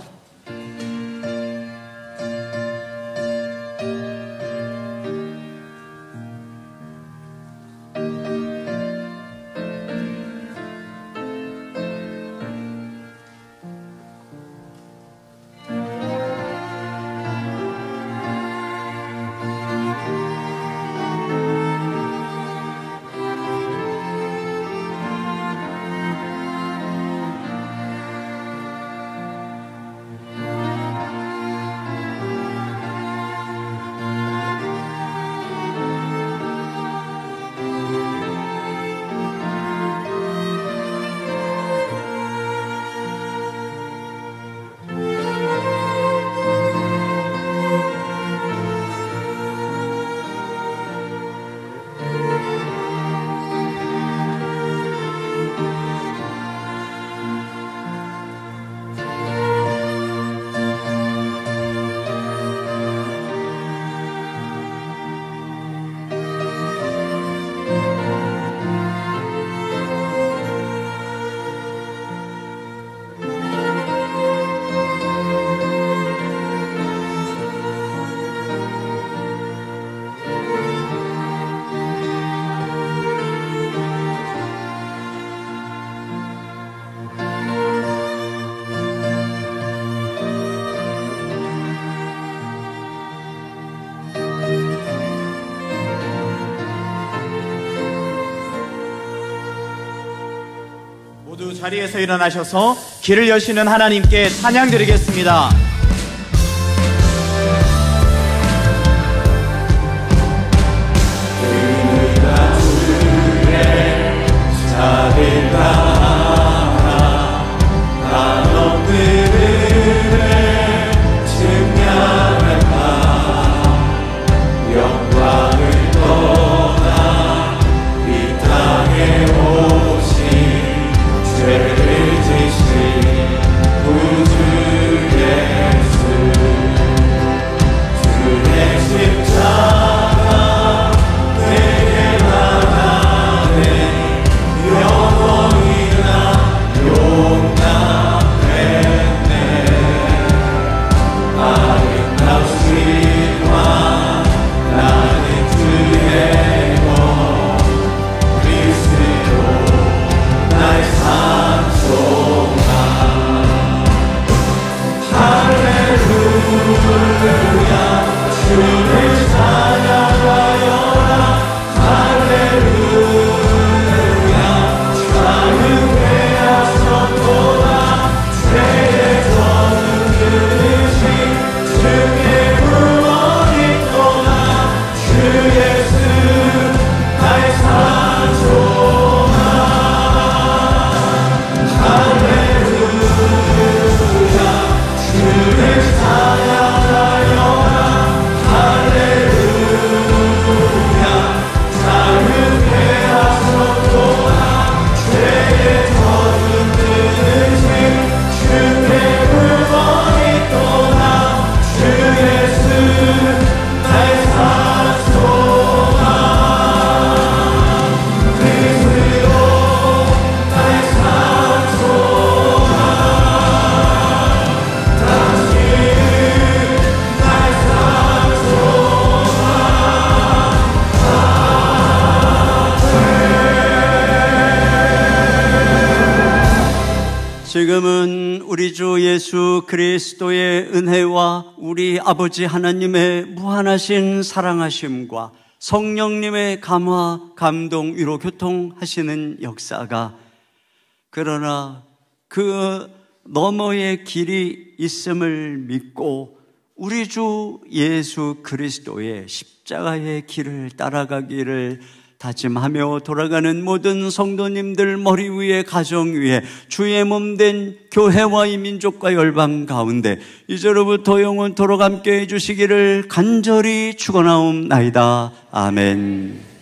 모두 자리에서 일어나셔서 길을 여시는 하나님께 찬양 드리겠습니다. 나의 삶 지금은 우리 주 예수 그리스도의 은혜와 우리 아버지 하나님의 무한하신 사랑하심과 성령님의 감화, 감동, 위로, 교통하시는 역사가, 그러나 그 너머의 길이 있음을 믿고 우리 주 예수 그리스도의 십자가의 길을 따라가기를 다짐하며 돌아가는 모든 성도님들 머리 위에, 가정 위에, 주의 몸된 교회와 이 민족과 열방 가운데 이제로부터 영원토록 함께 해주시기를 간절히 축원하옵나이다. 아멘.